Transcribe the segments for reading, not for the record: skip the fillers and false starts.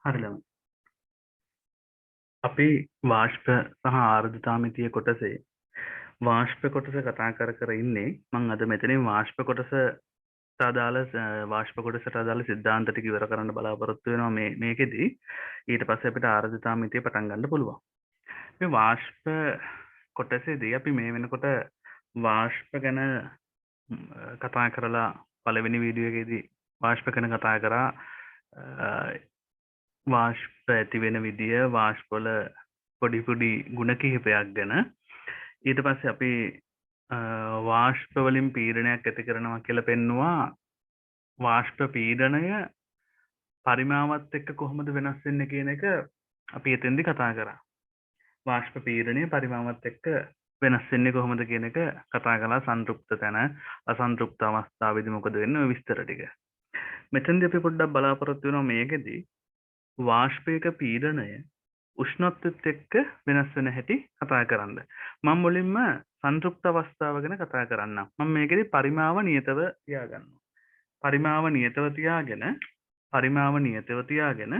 හරිලම. අපි වාෂ්ප සහ ආර්ද්‍රතාමිතිය කොටසේ වාෂ්ප කොටස කතා කර ඉන්නේ. මම අද මෙතනින් වාෂ්ප කොටසට අදාළ වාෂ්ප කොටසට අදාළ සිද්ධාන්ත ටික ඉවර කරන්න බලාපොරොත්තු වෙනවා මේකෙදි. ඊට පස්සේ අපිට ආර්ද්‍රතාමිතිය පටන් ගන්න පුළුවන්. මේ වාෂ්ප කොටසේදී අපි මේ වෙනකොට වාෂ්ප ගැන කතා කරලා පළවෙනි වීඩියෝ එකේදී වාෂ්ප ගැන කතා කරා. වාෂ්ප ඇති වෙන විදිය, වාෂ්පවල පොඩි පොඩි ಗುಣ කිහිපයක් ගැන. ඊට පස්සේ අපි වාෂ්ප වලින් පීඩනයක් ඇති කරනවා කියලා පෙන්නවා. වාෂ්ප පීඩනය පරිමාවත් එක්ක කොහොමද වෙනස් වෙන්නේ කියන එක අපි එතෙන්දි කතා කරා. වාෂ්ප පීඩනය පරිමාවත් එක්ක වෙනස් වෙන්නේ කොහොමද කියන එක කතා කළා. සංතෘප්ත තැන, අසන්තෘප්ත අවස්ථාවේදී මොකද වෙන්නේ ඔය විස්තර ටික. මෙතෙන්දී අපි පොඩ්ඩක් බලාපොරොත්තු වෙනවා මේකෙදී වාෂ්පයක පීඩනය උෂ්ණත්වයත් එක්ක වෙනස් වෙන හැටි කතා කරන්න. මම මුලින්ම සංතෘප්ත අවස්ථාව ගැන කතා කරන්නම්. මම මේකෙදී පරිමාව නියතව තියාගන්නවා. පරිමාව නියතව තියාගෙන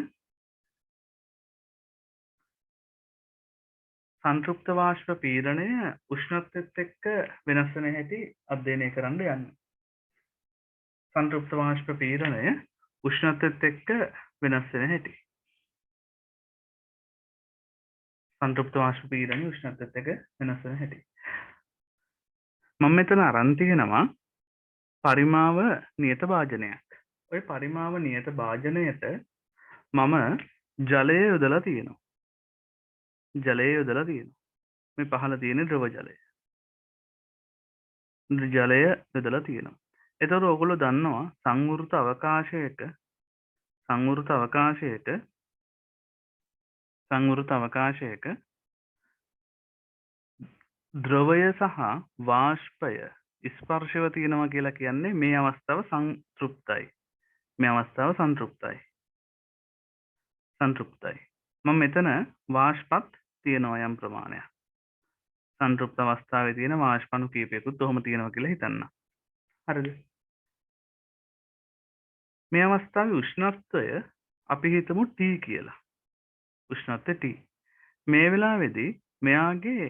සංතෘප්ත වාෂ්ප පීඩනය උෂ්ණත්වයත් එක්ක වෙනස් වෙන හැටි අධ්‍යයනය කරන්න යන්න. සංතෘප්ත වාෂ්ප පීඩනය උෂ්ණත්වයත් එක්ක වෙනස් වෙන හැටි. සංතෘප්ත වාෂ්ප පීඩනය උෂ්ණත්වයත් එක්ක වෙනස් වෙන හැටි. මම මෙතන අරන් තියෙනවා පරිමාව නියත භාජනයක්. ওই පරිමාව නියත භාජනයට මම ජලය යොදලා තියෙනවා. මේ පහළ තියෙන ද්‍රව ජලය. ජලය යොදලා තියෙනවා. ඒතකොට ඔයගොල්ලෝ දන්නවා සංවෘත අවකාශයක ද්‍රවය සහ වාෂ්පය ස්පර්ශව තියෙනවා කියලා කියන්නේ මේ අවස්ථාව සංතෘප්තයි. මම මෙතන වාෂ්පත් තියෙනවා යම් ප්‍රමාණයක්. සංතෘප්ත අවස්ථාවේ තියෙන වාෂ්පණු කීපයකුත් ඔහොම තියෙනවා කියලා හිතන්න. හරිද? මේ අවස්ථාවේ උෂ්ණත්වය අපි හිතමු T කියලා. උෂ්ණත්වය T. මේ වෙලාවේදී මෙයාගේ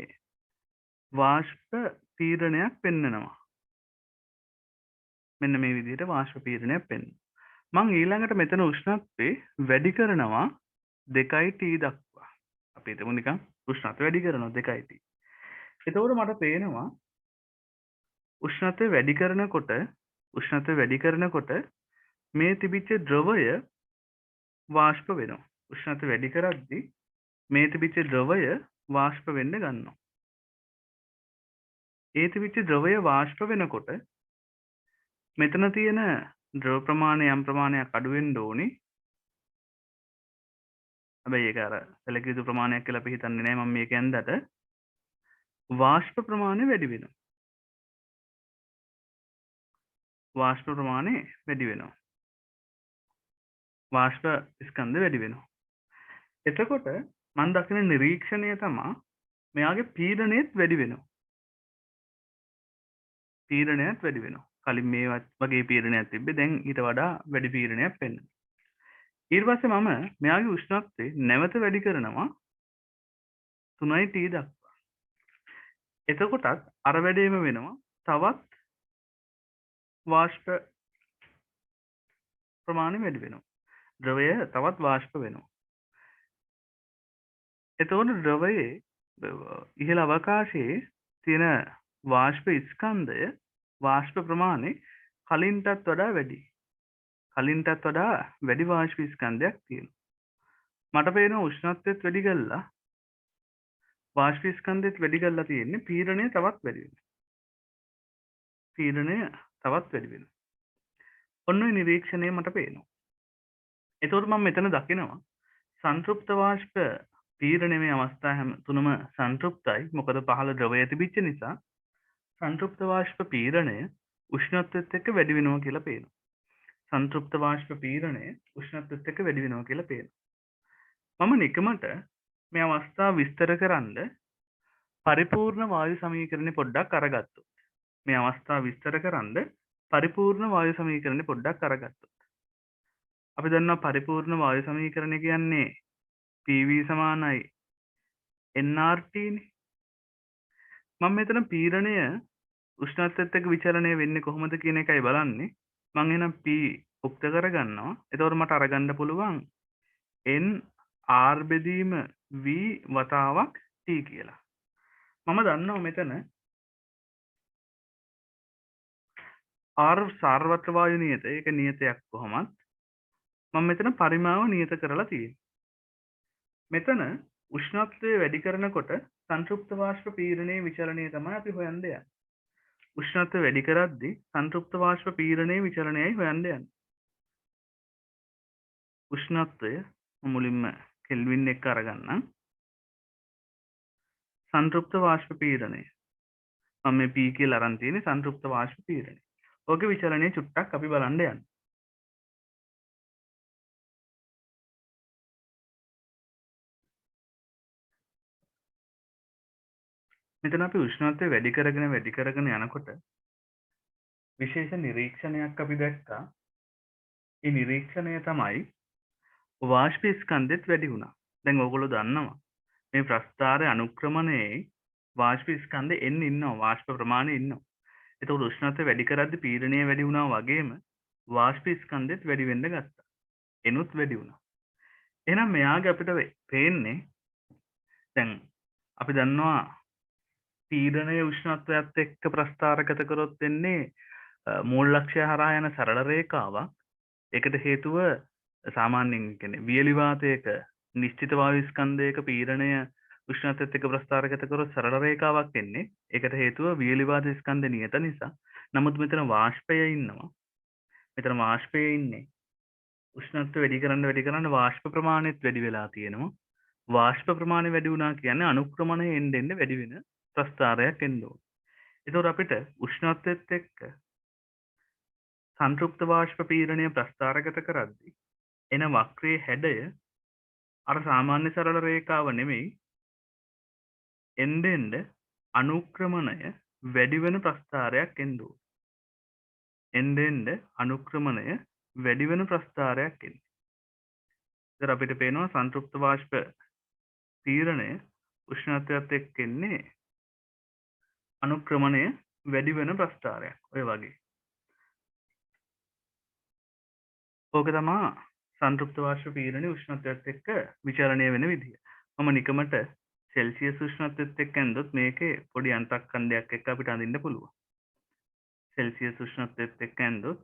වාෂ්ප පීඩනයක් පෙන්නනවා. මෙන්න මේ විදිහට වාෂ්ප පීඩනයක් පෙන්වනවා. මම ඊළඟට මෙතන උෂ්ණත්වය වැඩි කරනවා 2T දක්වා. අපි හිතමු නිකන් උෂ්ණත්වය වැඩි කරනවා 2T. එතකොට මට පේනවා උෂ්ණත්වය වැඩි කරනකොට මේ තිබිච්ච ද්‍රවය වාෂ්ප වෙනවා. උෂ්ණත්වය වැඩි කරද්දී මේ තිබිච්ච ද්‍රවය වාෂ්ප වෙන්න ගන්නවා. ඒ තිබිච්ච ද්‍රවය වාෂ්ප වෙනකොට මෙතන තියෙන ද්‍රව ප්‍රමාණය යම් ප්‍රමාණයක් අඩු වෙන්න ඕනි. හැබැයි ඒක අර සැලකිය යුතු ප්‍රමාණයක් කියලා අපි හිතන්නේ නැහැ. මම මේක ඇන්දට වාෂ්ප ප්‍රමාණය වැඩි වෙනවා. වාෂ්ප ස්කන්ධ වැඩි වෙනවා. එතකොට මම දකින නිරීක්ෂණය තමයි මෙයාගේ පීඩනයත් වැඩි වෙනවා. කලින් මේ වගේ පීඩනයක් තිබ්බේ දැන් ඊට වඩා වැඩි පීඩනයක් වෙනවා. ඊට පස්සේ මම මෙයාගේ උෂ්ණත්වය නැවත වැඩි කරනවා 3T දක්වා. එතකොටත් අර වැඩේම වෙනවා. තවත් වාෂ්ප ප්‍රමාණය වැඩි වෙනවා. ද්‍රවය තවත් වාෂ්ප වෙනවා. එතකොට ද්‍රවයේ ඉහළ අවකාශයේ තියෙන වාෂ්ප ස්කන්ධය වාෂ්ප ප්‍රමාණය කලින්ටත් වඩා වැඩි වාෂ්ප ස්කන්ධයක් තියෙනවා. මට පේනවා උෂ්ණත්වයත් වැඩි කරලා වාෂ්ප ස්කන්ධයත් වැඩි කරලා තියෙන්නේ පීඩනය තවත් වැඩි වෙනවා. ඔන්න ඔය නිරීක්ෂණය මට පේනවා. එතකොට මම මෙතන දකිනවා සංතෘප්ත වාෂ්ප පීඩනයේ අවස්ථා හැම තුනම සංතෘප්තයි. මොකද පහළ ද්‍රවය තිබිච්ච නිසා සංතෘප්ත වාෂ්ප පීඩනය උෂ්ණත්වයත් එක්ක වැඩි වෙනවා කියලා පේනවා. මම නිකමට මේ අවස්ථාව විස්තර කරන්න පරිපූර්ණ වායු සමීකරණය පොඩ්ඩක් අරගත්තොත්. අපි දන්නවා පරිපූර්ණ වායු සමීකරණය කියන්නේ PV සමානයි nRT නේ. මම මෙතන පීඩනය උෂ්ණත්වයත් එක්ක විචලනය වෙන්නේ කොහොමද කියන එකයි බලන්නේ. මම එහෙනම් P උක්ත කරගන්නවා. එතකොට මට අරගන්න පුළුවන් n R බෙදීම V වතාවක් T කියලා. මම දන්නවා මෙතන R සාර්වත්‍ර වායු නියතය. ඒක නියතයක් කොහොමත්. මම මෙතන පරිමාව නියත කරලා තියෙනවා. මෙතන උෂ්ණත්වය වැඩි කරනකොට සංතෘප්ත වාෂ්ප පීඩනයේ විචලනය තමයි අපි හොයන්න යන්නේ. උෂ්ණත්වය වැඩි කරද්දී සංතෘප්ත වාෂ්ප පීඩනයේ විචලනයයි හොයන්න යන්නේ. උෂ්ණත්වය මුලින්ම කෙල්වින් එක්ක අරගන්නම්. සංතෘප්ත වාෂ්ප පීඩනය. මම මේ P කියලා අරන් තියෙන්නේ සංතෘප්ත වාෂ්ප පීඩනය. ඕකේ විචලනය චුට්ටක් අපි බලන්න යන්නේ. මෙතන අපි උෂ්ණත්වය වැඩි කරගෙන යනකොට විශේෂ නිරීක්ෂණයක් අපි දැක්කා. ඒ නිරීක්ෂණය තමයි වාෂ්ප ස්කන්ධෙත් වැඩි වුණා. දැන් ඕගොල්ලෝ දන්නවා මේ ප්‍රස්ථාරයේ අනුක්‍රමණයේ වාෂ්ප ස්කන්ධෙ එන්න ඉන්නවා. වාෂ්ප ප්‍රමාණය ඉන්නවා. එතකොට උෂ්ණත්වය වැඩි කරද්දී පීඩනය වැඩි වුණා වගේම වාෂ්ප ස්කන්ධෙත් වැඩි වෙන්න ගත්තා. එනුත් වැඩි වුණා. එහෙනම් මෙයාගේ අපිට පේන්නේ දැන් අපි දන්නවා පීඩනය උෂ්ණත්වයත් එක්ක ප්‍රස්ථාරගත කරොත් වෙන්නේ මූලලක්ෂ්‍ය හරහා යන සරල රේඛාවක්. ඒකට හේතුව සාමාන්‍යයෙන් කියන්නේ වියලි වාතයක නිශ්චිත වායු ස්කන්ධයක පීඩනය උෂ්ණත්වයත් එක්ක ප්‍රස්ථාරගත කරොත් සරල රේඛාවක් එන්නේ. ඒකට හේතුව වියලි වාත ස්කන්ධ නියත නිසා. නමුත් මෙතන වාෂ්පය ඉන්නවා. මෙතන වාෂ්පය ඉන්නේ. උෂ්ණත්වය වැඩි කරන්න වාෂ්ප ප්‍රමාණයත් වැඩි වෙලා තියෙනවා. වාෂ්ප ප්‍රමාණය වැඩි වුණා කියන්නේ අනුක්‍රමණය එන්න වැඩි වෙන ප්‍රස්ථාරයක් එන්න ඕන. එතකොට අපිට උෂ්ණත්වයත් එක්ක සංතෘප්ත වාෂ්ප පීඩනය ප්‍රස්ථාරගත කරද්දී එන වක්‍රයේ හැඩය අර සාමාන්‍ය සරල රේඛාව නෙමෙයි එන්න අනුක්‍රමණය වැඩි වෙන ප්‍රස්ථාරයක් එන්න ඕන. එන්න අනුක්‍රමණය වැඩි වෙන ප්‍රස්ථාරයක් එන්න. ඉතින් අපිට පේනවා සංතෘප්ත වාෂ්ප පීඩනය උෂ්ණත්වයත් එක්ක එන්නේ අනුක්‍රමණය වැඩි වෙන ප්‍රස්ථාරයක්. ඔය වගේ. ඕක තමයි සංතෘප්ත වාෂ්ප පීඩනය උෂ්ණත්වයත් එක්ක විචලනය වෙන විදිය. මම නිකමට සෙල්සියස් උෂ්ණත්වයත් එක්ක ඇඳොත් මේකේ පොඩි අන්තක්කන්දයක් එක්ක අපිට අඳින්න පුළුවන්. සෙල්සියස් උෂ්ණත්වයත් එක්ක ඇඳොත්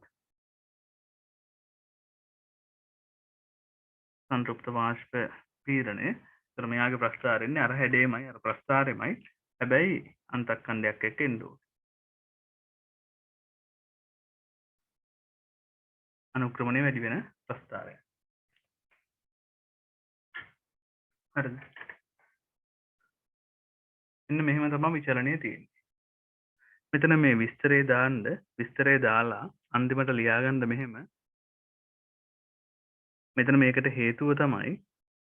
සංතෘප්ත වාෂ්ප පීඩනය එතන මෙයාගේ ප්‍රස්ථාරෙන්නේ අර හැඩේමයි අර ප්‍රස්ථාරෙමයි. හැබැයි අන්තක්කන්දයක් එක්ක එන්න ඕනේ. අනුක්‍රමණය වැඩි වෙන ප්‍රස්ථාරය. හරිද? මෙන්න මෙහෙම තමයි විචලනය තියෙන්නේ. මෙතන මේ විස්තරේ දාලා අන්තිමට ලියාගන්න මෙහෙම. මෙතන මේකට හේතුව තමයි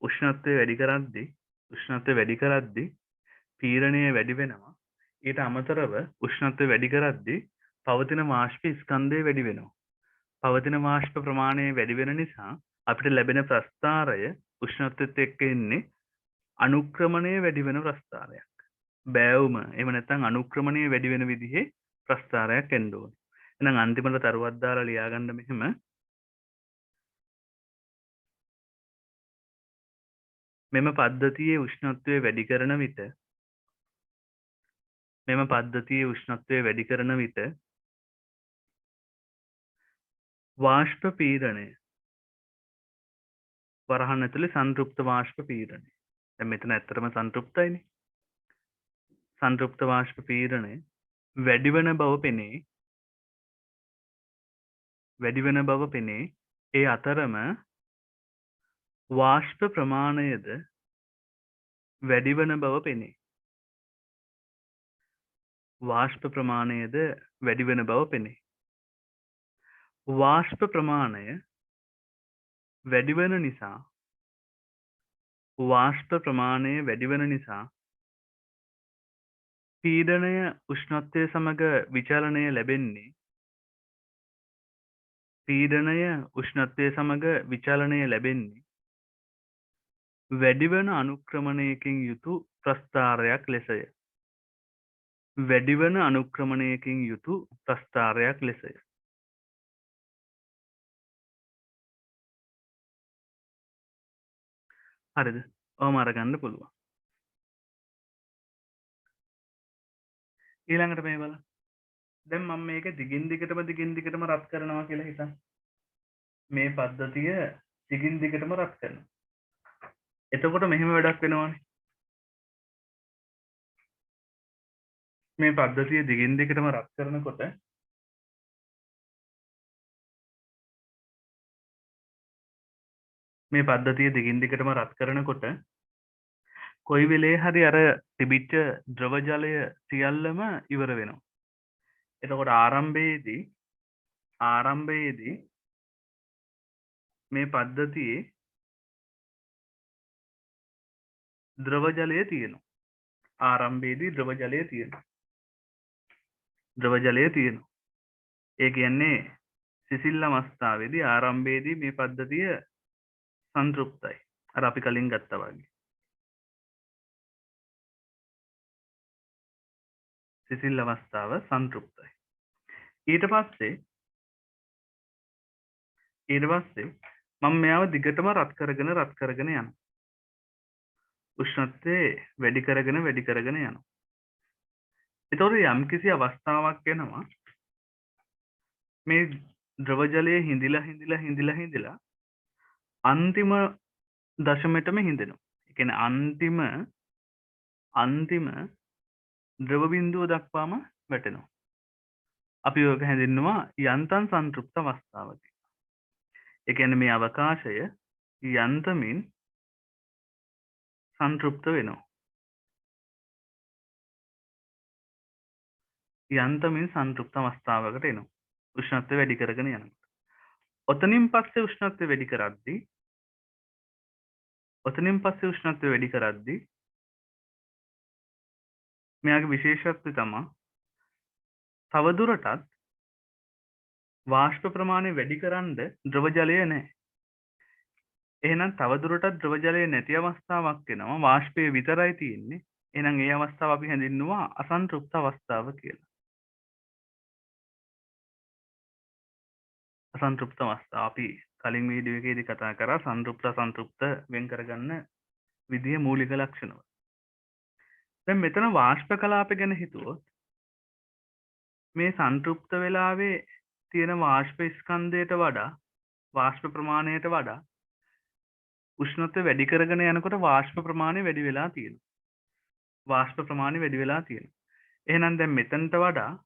උෂ්ණත්වය වැඩි කරද්දී පීඩනය වැඩි වෙනවා. ඊට අමතරව උෂ්ණත්වය වැඩි කරද්දී පවතින වාෂ්ප ස්කන්ධය වැඩි වෙනවා. පවතින වාෂ්ප ප්‍රමාණය වැඩි වෙන නිසා අපිට ලැබෙන ප්‍රස්ථාරය උෂ්ණත්වයත් එක්ක එන්නේ අනුක්‍රමණය වැඩි වෙන ප්‍රස්ථාරයක්. බෑවුම එහෙම නැත්නම් අනුක්‍රමණය වැඩි වෙන විදිහේ ප්‍රස්ථාරයක් එන්න ඕනේ. එහෙනම් අන්තිමට තරුවක් දාලා ලියාගන්න මෙහෙම. මෙම පද්ධතියේ උෂ්ණත්වය වැඩි කරන විට වාෂ්ප පීඩනය වරහන් ඇතුලේ සංතෘප්ත වාෂ්ප පීඩනය. දැන් මෙතන ඇත්තටම සංතෘප්තයිනේ. සංතෘප්ත වාෂ්ප පීඩනය වැඩි වෙන බව පෙනේ. ඒ අතරම වාෂ්ප ප්‍රමාණයද වැඩි වෙන බව පෙනේ. වාෂ්ප ප්‍රමාණය වැඩි වෙන බව පෙනේ. වාෂ්ප ප්‍රමාණය වැඩි වෙන නිසා පීඩනය උෂ්ණත්වය සමග විචලනය ලැබෙන්නේ පීඩනය උෂ්ණත්වය සමග විචලනය ලැබෙන්නේ වැඩිවන අනුක්‍රමණයකින් යුතු ප්‍රස්ථාරයක් ලෙසය. වැඩිවන අනුක්‍රමණයකින් යුතු ප්‍රස්ථාරයක් ලෙසය. හරිද? ඔහොම අරගන්න පුළුවන්. ඊළඟට මේ බලන්න. දැන් මම මේක දිගින් දිගටම රත් කරනවා කියලා හිතන්න. මේ පද්ධතිය දිගින් දිගටම රත් කරනවා. එතකොට මෙහෙම වැඩක් වෙනවනේ. මේ පද්ධතිය දිගින් දිගටම රත් කරනකොට මේ පද්ධතිය දිගින් දිගටම රත් කරනකොට කොයි වෙලේ හරි අර තිබිච්ච ද්‍රව ජලය සියල්ලම ඉවර වෙනවා. එතකොට ආරම්භයේදී මේ පද්ධතියේ ද්‍රව ජලය තියෙනවා. ආරම්භයේදී ද්‍රව ජලය තියෙනවා. ද්‍රව ජලය තියෙනවා. ඒ කියන්නේ සිසිල් අවස්ථාවේදී ආරම්භයේදී මේ පද්ධතිය සංතෘප්තයි. අර අපි කලින් ගත්තා වගේ. සිසිල් අවස්ථාව සංතෘප්තයි. ඊට පස්සේ මම මෙයාව දිගටම රත් කරගෙන යනවා. උෂ්ණත්වය වැඩි කරගෙන යනවා. එතකොට යම්කිසි අවස්ථාවක් එනවා මේ ද්‍රව ජලය හිඳිලා අන්තිම දශමයටම හිඳෙනවා. ඒ කියන්නේ අන්තිම ද්‍රව බිඳුව දක්වාම වැටෙනවා. අපි ඔක හැඳින්වුවා යන්තම් සංතෘප්ත අවස්ථාව කියලා. ඒ කියන්නේ මේ අවකාශය යන්තමින් සංතෘප්ත වෙනවා. යන්තමින් සංතෘප්ත අවස්ථාවකට එනවා. උෂ්ණත්වය වැඩි කරගෙන යනකොට. ඔතනින් පස්සේ උෂ්ණත්වය වැඩි කරද්දී මෙයාගේ විශේෂත්වය තමයි තවදුරටත් වාෂ්ප ප්‍රමාණය වැඩි කරන්න ද්‍රව ජලය නැහැ. එහෙනම් තවදුරටත් ද්‍රව ජලය නැති අවස්ථාවක් වෙනවා. වාෂ්පය විතරයි තියෙන්නේ. එහෙනම් ඒ අවස්ථාව අපි හැඳින්වුවා අසන්තෘප්ත අවස්ථාව කියලා. අසන්තෘප්ත අවස්ථාව අපි කලින් වීඩියෝ එකේදී කතා කරා සංතෘප්ත අසන්තෘප්ත වෙන් කරගන්න විදිය මූලික ලක්ෂණ. දැන් මෙතන වාෂ්ප කලාපය ගැන හිතුවොත් මේ සංතෘප්ත වෙලාවේ තියෙන වාෂ්ප ස්කන්ධයට වඩා වාෂ්ප ප්‍රමාණයට වඩා උෂ්ණත්වය වැඩි කරගෙන යනකොට වාෂ්ප ප්‍රමාණය වැඩි වෙලා තියෙනවා. එහෙනම් දැන් මෙතනට වඩා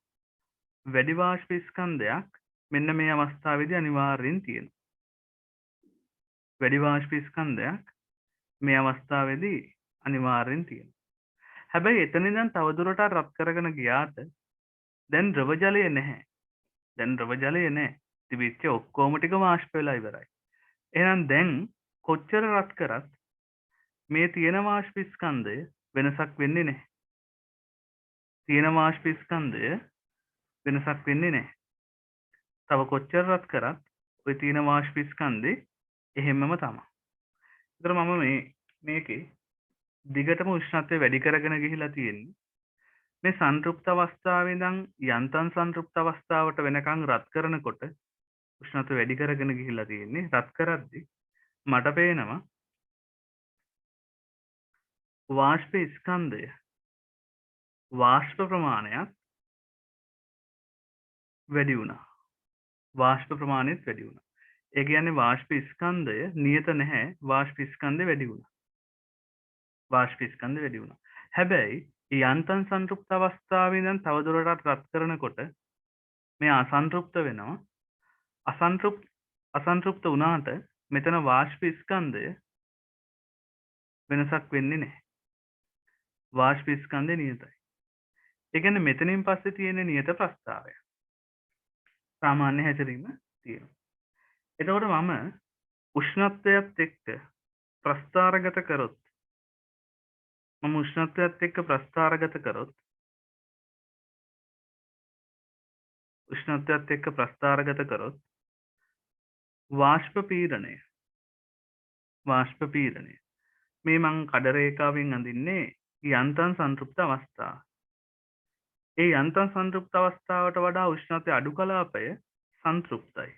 වැඩි වාෂ්ප ස්කන්ධයක් මෙන්න මේ අවස්ථාවේදී අනිවාර්යෙන් තියෙනවා. වැඩි වාෂ්ප ස්කන්ධයක් මේ අවස්ථාවේදී අනිවාර්යෙන් තියෙනවා. හැබැයි එතන ඉඳන් තවදුරටත් රත් කරගෙන ගියාට දැන් ද්‍රව ජලය නැහැ. තිබිච්ච ඔක්කොම ටික වාෂ්ප වෙලා ඉවරයි. එහෙනම් දැන් කොච්චර රත් කරත් මේ තියෙන වාෂ්ප ස්කන්ධය වෙනසක් වෙන්නේ නැහැ. තව කොච්චර රත් කරත් ওই තියෙන වාෂ්ප ස්කන්ධේ එහෙමම තමයි. ඒතර මම මේකේ දිගටම උෂ්ණත්වය වැඩි කරගෙන ගිහිලා තියෙන්නේ. මේ සංතෘප්ත අවස්ථාවේ ඉඳන් යන්තම් සංතෘප්ත අවස්ථාවට වෙනකන් රත් කරනකොට උෂ්ණත්වය වැඩි කරගෙන ගිහිලා තියෙන්නේ. රත් කරද්දී මට පේනවා වාෂ්ප ස්කන්ධය වාෂ්ප ප්‍රමාණයත් වැඩි වුණා. ඒ කියන්නේ වාෂ්ප ස්කන්ධය නියත නැහැ. වාෂ්ප ස්කන්ධය වැඩි වුණා. හැබැයි යන්තම් සංතෘප්ත අවස්ථාවේ ඉඳන් තවදුරටත් රත් කරනකොට මේ අසන්තෘප්ත වෙනවා. අසන්තෘප්ත වුණාට මෙතන වාෂ්ප ස්කන්ධය වෙනසක් වෙන්නේ නැහැ. වාෂ්ප ස්කන්ධය නියතයි. ඒ කියන්නේ මෙතනින් පස්සේ තියෙන නියත ප්‍රස්තාවය. සාමාන්‍ය හැසිරීම තියෙනවා. එතකොට මම උෂ්ණත්වයත් එක්ක ප්‍රස්ථාරගත කරොත් වාෂ්ප පීඩනය. වාෂ්ප පීඩනය. මේ මං කඩ රේඛාවෙන් අඳින්නේ යන්තම් සංතෘප්ත අවස්ථාව. ඒ යන්තම් සංතෘප්ත අවස්ථාවට වඩා උෂ්ණත්වය අඩු කලාපය සංතෘප්තයි.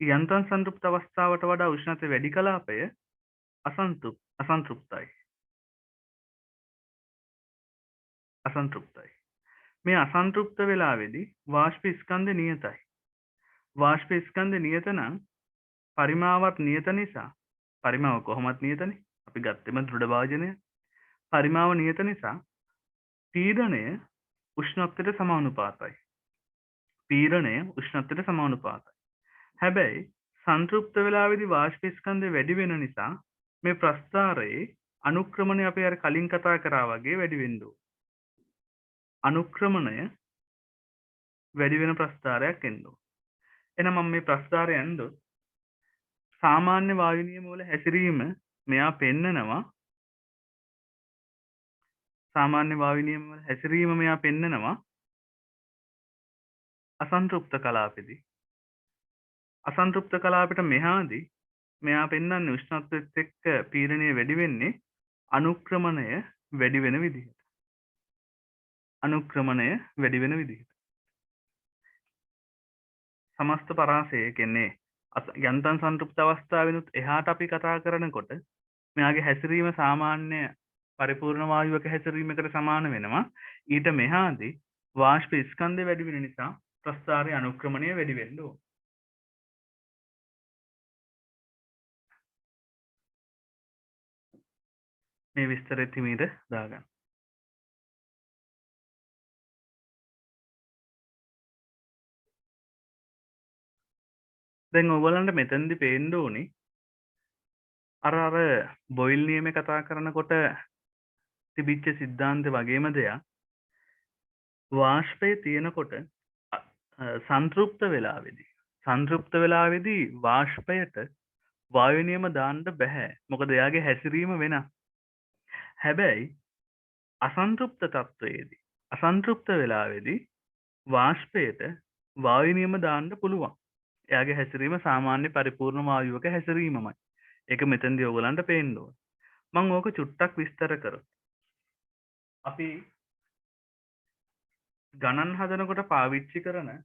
යන්තම් සංතෘප්ත අවස්ථාවට වඩා උෂ්ණත්වය වැඩි කලාපය අසන්තෘප්තයි. අසන්තෘප්තයි. මේ අසන්තෘප්ත වෙලාවේදී වාෂ්ප ස්කන්ධය නියතයි. වාෂ්ප ස්කන්ධය නියත නම් පරිමාවත් නියත නිසා පරිමාව කොහොමත් නියතනේ. අපි ගත්තෙම දෘඩ භාජනය. පරිමාව නියත නිසා පීඩනය උෂ්ණත්වයට සමානුපාතයි. පීඩනය උෂ්ණත්වයට සමානුපාතයි. හැබැයි සංතෘප්ත වෙලාවේදී වාෂ්ප ස්කන්ධය වැඩි වෙන නිසා මේ ප්‍රස්ථාරයේ අනුක්‍රමණය අපි අර කලින් කතා කරා වගේ වැඩි වෙන්න ඕන. අනුක්‍රමණය වැඩි වෙන ප්‍රස්ථාරයක් එන්න ඕන. එහෙනම් මම මේ ප්‍රස්ථාරය ඇන්දොත් සාමාන්‍ය වායු නියම වල හැසිරීම මෙයා පෙන්නනවා. සාමාන්‍ය වායු නියම වල හැසිරීම මෙයා පෙන්නනවා අසන්තෘප්ත කලාපෙදී. අසන්තෘප්ත කලාපෙට මෙහාදී මෙයා පෙන්වන්නේ උෂ්ණත්වයත් එක්ක පීඩනය වැඩි වෙන්නේ අනුක්‍රමණය වැඩි වෙන විදිහට. අනුක්‍රමණය වැඩි වෙන විදිහට. සමස්ත පරාසය කියන්නේ යන්තම් සංතෘප්ත අවස්ථාවෙනුත් එහාට අපි කතා කරනකොට මෙයාගේ හැසිරීම සාමාන්‍ය පරිපූර්ණ වායුවක හැසිරීමකට සමාන වෙනවා. ඊට මෙහාදී වාෂ්ප ස්කන්ධය වැඩි වෙන නිසා ප්‍රස්ථාරයේ අනුක්‍රමණය වැඩි වෙන්න ඕන. මේ විස්තරෙ තිමීට දාගන්න. දැන් ඔයගලන්ට මෙතනදී පේන්න ඕනේ අර බොයිල් නියමේ කතා කරනකොට තිබිච්ච සිද්ධාන්ත වගේම දෙයක්. වාෂ්පය තියෙනකොට සංතෘප්ත වෙලාවේදී වාෂ්පයට වායු නියම දාන්න බෑ. මොකද එයාගේ හැසිරීම වෙනස්. හැබැයි අසන්තෘප්ත වෙලාවේදී වාෂ්පයට වායු නියම දාන්න පුළුවන්. එයාගේ හැසිරීම සාමාන්‍ය පරිපූර්ණ වායුවක හැසිරීමමයි. ඒක මෙතනදී ඔයගලන්ට පේන්න ඕන. මම ඕක චුට්ටක් විස්තර කරොත්. අපි ගණන් හදනකොට පාවිච්චි කරන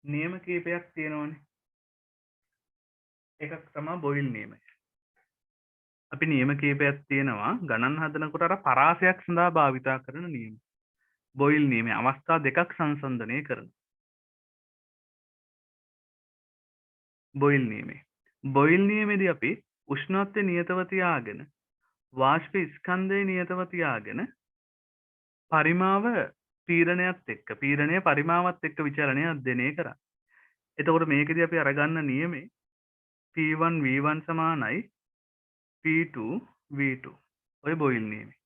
නියම කීපයක් තියෙනවනේ. එකක් තමයි බොයිල් නියමය. අපි නියම කීපයක් තියෙනවා ගණන් හදනකොට අර පරාසයක් සඳහා භාවිතා කරන නියම. බොයිල් නියමය අවස්ථා දෙකක් සංසන්දනය කරන. බොයිල් නියමය. බොයිල් නියමේදී අපි උෂ්ණත්වය නියතව තියාගෙන වාෂ්ප ස්කන්ධය නියතව තියාගෙන පරිමාව පීඩනය පරිමාවත් එක්ක විචලනය අධ්‍යයනය කරා. එතකොට මේකදී අපි අරගන්න නියමේ P1 V1 සමානයි P2 V2. ඔය බොයිල් නියමේ.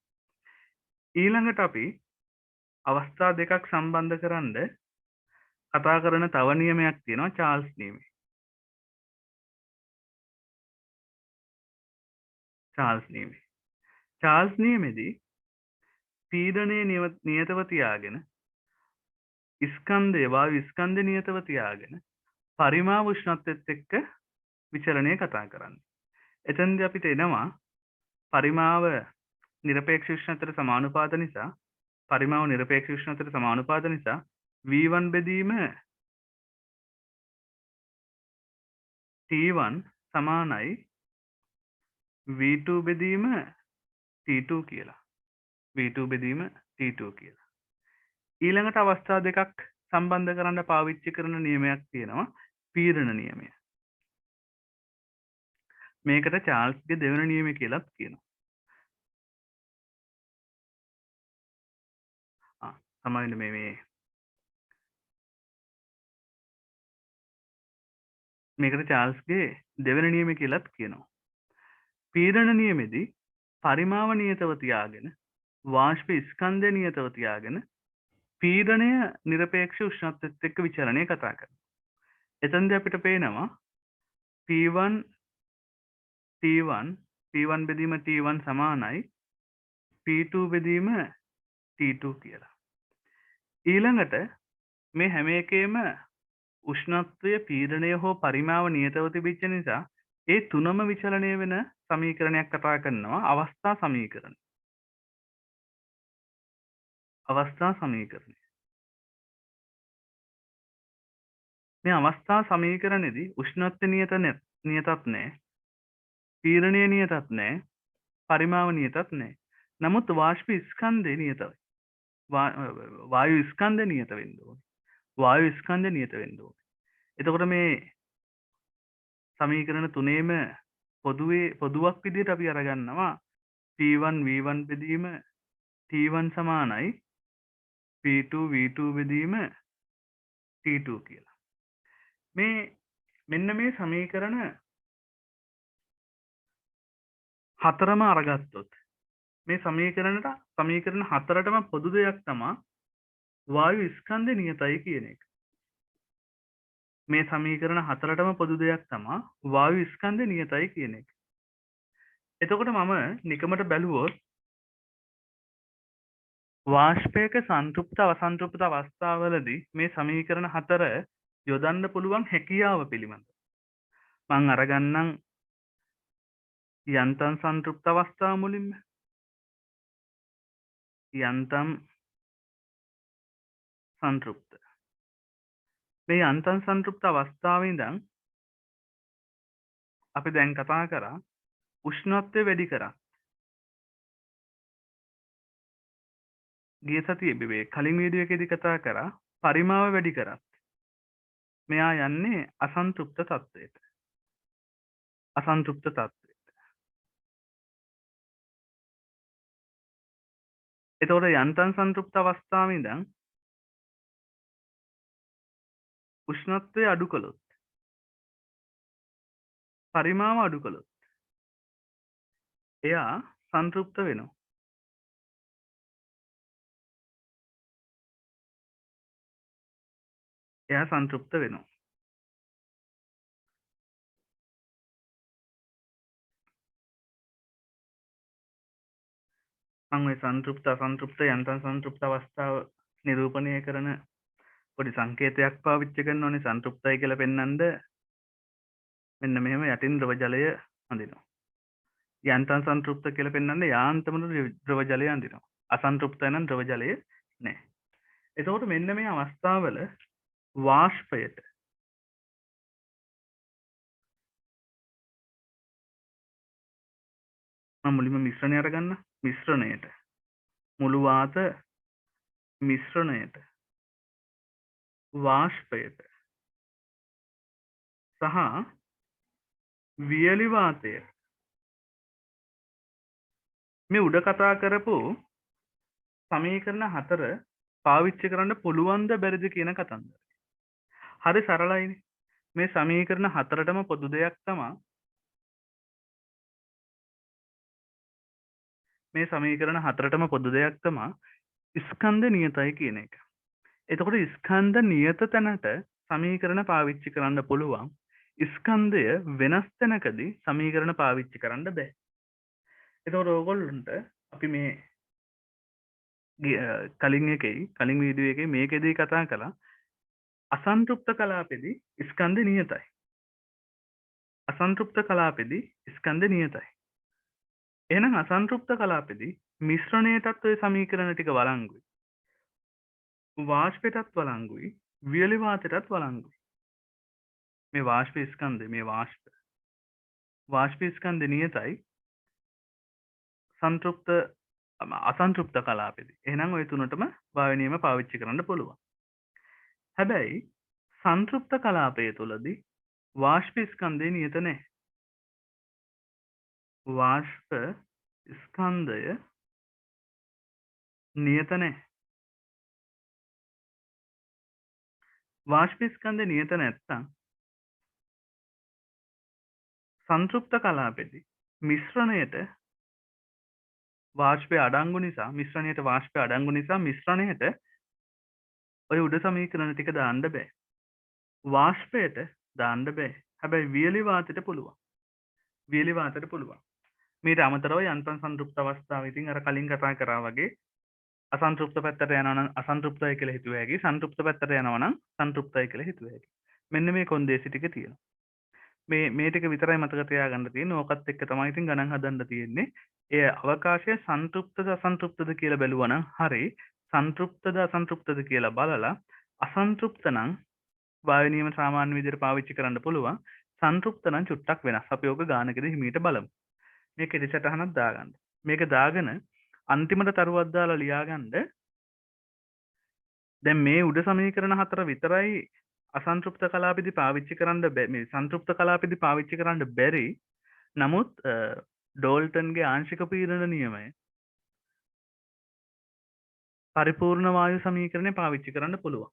ඊළඟට අපි අවස්ථා දෙකක් සම්බන්ධ කරන්න කතා කරන තව නියමයක් තියෙනවා චාල්ස් නියමය. චාල්ස් නියමේදී පීඩනය නියතව තියාගෙන වායු ස්කන්ධය නියතව තියාගෙන පරිමාව උෂ්ණත්වයත් එක්ක විචලනය කතා කරන්නේ. එතෙන්දී අපිට එනවා පරිමාව නිරපේක්ෂ උෂ්ණත්වයට සමානුපාත නිසා පරිමාව නිරපේක්ෂ උෂ්ණත්වයට සමානුපාත නිසා V1 බෙදීම T1 සමානයි V2 බෙදීම T2 කියලා. V2 බෙදීම T2 කියලා. ඊළඟට අවස්ථා දෙකක් සම්බන්ධ කරන්න පාවිච්චි කරන නියමයක් තියෙනවා පීඩන නියමය. මේකට චාල්ස්ගේ දෙවන නියමය කියලාත් කියනවා. සමහරවිට මේකට චාල්ස්ගේ දෙවන නියමය කියලාත් කියනවා. පීඩන නියමෙදී පරිමාව නියතව තියාගෙන වාෂ්ප ස්කන්ධය නියතව තියාගෙන පීඩනය නිරපේක්ෂ උෂ්ණත්වයත් එක්ක විචලනය කතා කරනවා. එතනදී අපිට පේනවා P1 බෙදීම T1 සමානයි P2 බෙදීම T2 කියලා. ඊළඟට මේ හැම එකේම උෂ්ණත්වය, පීඩනය හෝ පරිමාව නියතව තිබිච්ච නිසා ඒ තුනම විචලනය වෙන සමීකරණයක් කතා කරනවා අවස්ථා සමීකරණය. අවස්ථා සමීකරණය. මේ අවස්ථා සමීකරණෙදී උෂ්ණත්වය නියතත් නැහැ. පීඩනය නියතත් නැහැ. පරිමාව නියතත් නැහැ. නමුත් වාෂ්ප ස්කන්ධය නියතයි. වායු ස්කන්ධය නියත වෙන්න ඕනේ. වායු ස්කන්ධය නියත වෙන්න ඕනේ. එතකොට මේ සමීකරණ තුනේම පොදුවක් විදිහට අපි අරගන්නවා P1 V1 බෙදීම T1 සමානයි P2 V2 බෙදීම T2 කියලා. මෙන්න මේ සමීකරණ හතරම අරගත්තොත් මේ සමීකරණ හතරටම පොදු දෙයක් තමයි වායු ස්කන්ධය නියතයි කියන එක. මේ සමීකරණ හතරටම පොදු දෙයක් තමයි වායු ස්කන්ධය නියතයි කියන එක. එතකොට මම නිකමට බැලුවොත් වාෂ්පයක සංතෘප්ත අසන්තෘප්ත අවස්ථාවලදී මේ සමීකරණ හතර යොදන්න පුළුවන් හැකියාව පිළිබඳ මම අරගන්නම් යන්තම් සංතෘප්ත අවස්ථාව මුලින්ම යන්තම් සංතෘප්ත මේ යන්තම් සංතෘප්ත අවස්ථාවේ ඉඳන් අපි දැන් කතා කරා උෂ්ණත්වය වැඩි කරා ගිය සතියේ කලින් වීඩියෝ එකේදී කතා කරා පරිමාව වැඩි කරත් මෙයා යන්නේ අසන්තෘප්ත තත්ත්වයට. අසන්තෘප්ත තත්ත්වයට. එතකොට යන්තම් සංතෘප්ත අවස්ථාවේ ඉඳන් උෂ්ණත්වය අඩු කළොත් පරිමාව අඩු කළොත් එයා සංතෘප්ත වෙනවා. එයා සංතෘප්ත වෙනවා. මම ওই සංතෘප්ත අසන්තෘප්ත යන්තම් සංතෘප්ත අවස්ථාව නිරූපණය කරන පොඩි සංකේතයක් පාවිච්චි කරනෝනේ සංතෘප්තයි කියලා පෙන්වන්න මෙන්න මෙහෙම යටින් ද්‍රව ජලය අඳිනවා. යන්තම් සංතෘප්ත කියලා පෙන්වන්න යාන්තමට ද්‍රව ජලය අඳිනවා. අසන්තෘප්තයි නම් ද්‍රව ජලය නැහැ. එතකොට මෙන්න මේ අවස්ථාවල වාෂ්පයට මම මුලින්ම මිශ්‍රණය අරගන්න මිශ්‍රණයට මුළු වාත මිශ්‍රණයට වාෂ්පයට සහ වියලි වාතය මේ උඩ කතා කරපු සමීකරණ හතර පාවිච්චි කරන්න පුළුවන්ද බැරිද කියන කතන්දරය. හරි සරලයිනේ. මේ සමීකරණ හතරටම පොදු දෙයක් තමයි මේ සමීකරණ හතරටම පොදු දෙයක් තමයි ස්කන්ධ නියතයි කියන එක. එතකොට ස්කන්ධ නියත තැනට සමීකරණ පාවිච්චි කරන්න පුළුවන්. ස්කන්ධය වෙනස් තැනකදී සමීකරණ පාවිච්චි කරන්න බෑ. එතකොට ඕගොල්ලන්ට අපි මේ කලින් වීඩියෝ එකේ මේකෙදී කතා කළා අසන්තෘප්ත කලාපෙදී ස්කන්ධ නියතයි. අසන්තෘප්ත කලාපෙදී ස්කන්ධ නියතයි. එහෙනම් අසන්තෘප්ත කලාපෙදී මිශ්‍රණයටත් ওই සමීකරණ ටික වළංගුයි. වාෂ්පයටත් වළංගුයි, වියලි වාතයටත් වළංගුයි. මේ වාෂ්ප ස්කන්ධය මේ වාෂ්ප ස්කන්ධය නියතයි. සංතෘප්ත අසන්තෘප්ත කලාපෙදී. එහෙනම් ওই තුනටම වායු නියම පාවිච්චි කරන්න පුළුවන්. හැබැයි සංතෘප්ත කලාපය තුලදී වාෂ්ප ස්කන්ධය නියත නැහැ. වාෂ්ප ස්කන්ධය නියත නැහැ. වාෂ්ප ස්කන්ධය නියත නැත්තම් සංතෘප්ත කලාපෙදී මිශ්‍රණයට වාෂ්පය අඩංගු නිසා මිශ්‍රණයට ඔය උඩ සමීකරණ ටික දාන්න බෑ. වාෂ්පයට දාන්න බෑ. හැබැයි වියලි වාතයට පුළුවන්. මීට අමතරව යන්තම් සංතෘප්ත අවස්ථාව ඉතින් අර කලින් කතා කරා වගේ අසන්තෘප්ත පැත්තට යනවා නම් අසන්තෘප්තයි කියලා හිතුව හැකි. සන්තෘප්ත පැත්තට යනවා නම් සන්තෘප්තයි කියලා හිතුව හැකි. මෙන්න මේ කොන්දේසි ටික තියෙනවා. මේ ටික විතරයි මතක තියාගන්න තියෙන්නේ. ඕකත් එක්ක තමයි ඉතින් ගණන් හදන්න තියෙන්නේ. ඒ අවකාශය සන්තෘප්තද අසන්තෘප්තද කියලා බැලුවා නම් හරි. සන්තෘප්තද අසන්තෘප්තද කියලා බලලා අසන්තෘප්ත නම් වායු නියම සාමාන්‍ය විදිහට පාවිච්චි කරන්න පුළුවන්. සන්තෘප්ත නම් චුට්ටක් වෙනස්. අපි ඕක ගානකදී හිමීට බලමු. මේක ඉරිසටහනක් දාගන්න. මේක දාගෙන අන්තිමට තරුවක් දාලා ලියාගන්න. දැන් මේ උඩ සමීකරණ හතර විතරයි අසන්තෘප්ත කලාපෙදි පාවිච්චි කරන්න මේ සන්තෘප්ත කලාපෙදි පාවිච්චි කරන්න බැරි. නමුත් ඩෝල්ටන්ගේ ආංශික පීඩන නියමය පරිපූර්ණ වායු සමීකරණය පාවිච්චි කරන්න පුළුවන්.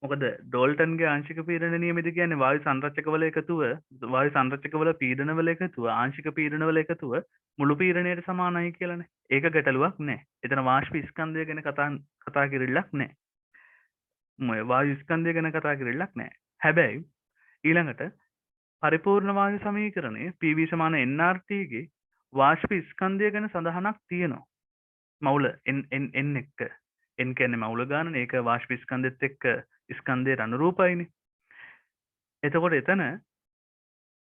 මොකද ඩෝල්ටන්ගේ ආංශික පීඩන නියමෙද කියන්නේ වායු සංරචකවල එකතුව වායු සංරචකවල පීඩනවල එකතුව ආංශික පීඩනවල එකතුව මුළු පීඩනයට සමානයි කියලානේ. ඒක ගැටලුවක් නෑ. එතන වාෂ්ප ස්කන්ධය ගැන කතා කිරිල්ලක් නෑ. වායු ස්කන්ධය ගැන කතා කිරිල්ලක් නෑ. හැබැයි ඊළඟට පරිපූර්ණ වායු සමීකරණය PV සමාන nRT ගේ වාෂ්ප ස්කන්ධය ගැන සඳහනක් තියෙනවා. මවුල n එක්ක n කියන්නේ මවුල ගාන ඒක වාෂ්ප ස්කන්ධෙත් එක්ක ස්කන්ධයට අනුරූපයිනේ. එතකොට එතන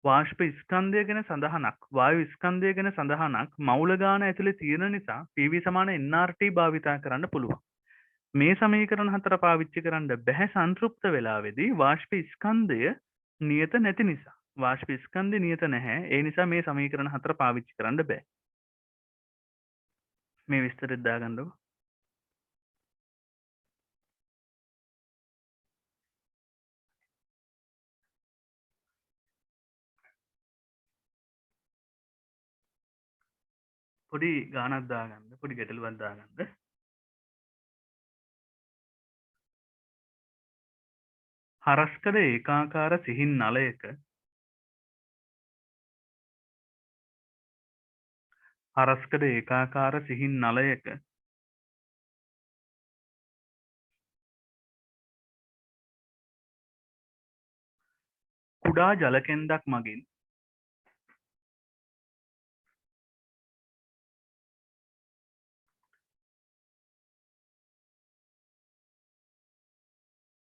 වාෂ්ප ස්කන්ධය ගැන සඳහනක් වායු ස්කන්ධය ගැන සඳහනක් මවුල ගාන ඇතුලේ තියෙන නිසා PV සමාන nRT භාවිතා කරන්න පුළුවන්. මේ සමීකරණ හතර පාවිච්චි කරන්න බැහැ සංතෘප්ත වෙලාවේදී වාෂ්ප ස්කන්ධය නියත නැති නිසා. වාෂ්ප ස්කන්ධය නියත නැහැ. ඒ නිසා මේ සමීකරණ හතර පාවිච්චි කරන්න බෑ. මේ විස්තරෙත් දාගන්නකො. පොඩි ගානක් දාගන්න. පොඩි ගැටලුවක් දාගන්න. හරස්කඩ ඒකාකාර සිහින් නලයක හරස්කඩ ඒකාකාර සිහින් නලයක කුඩා ජලකෙන්දක් මගින්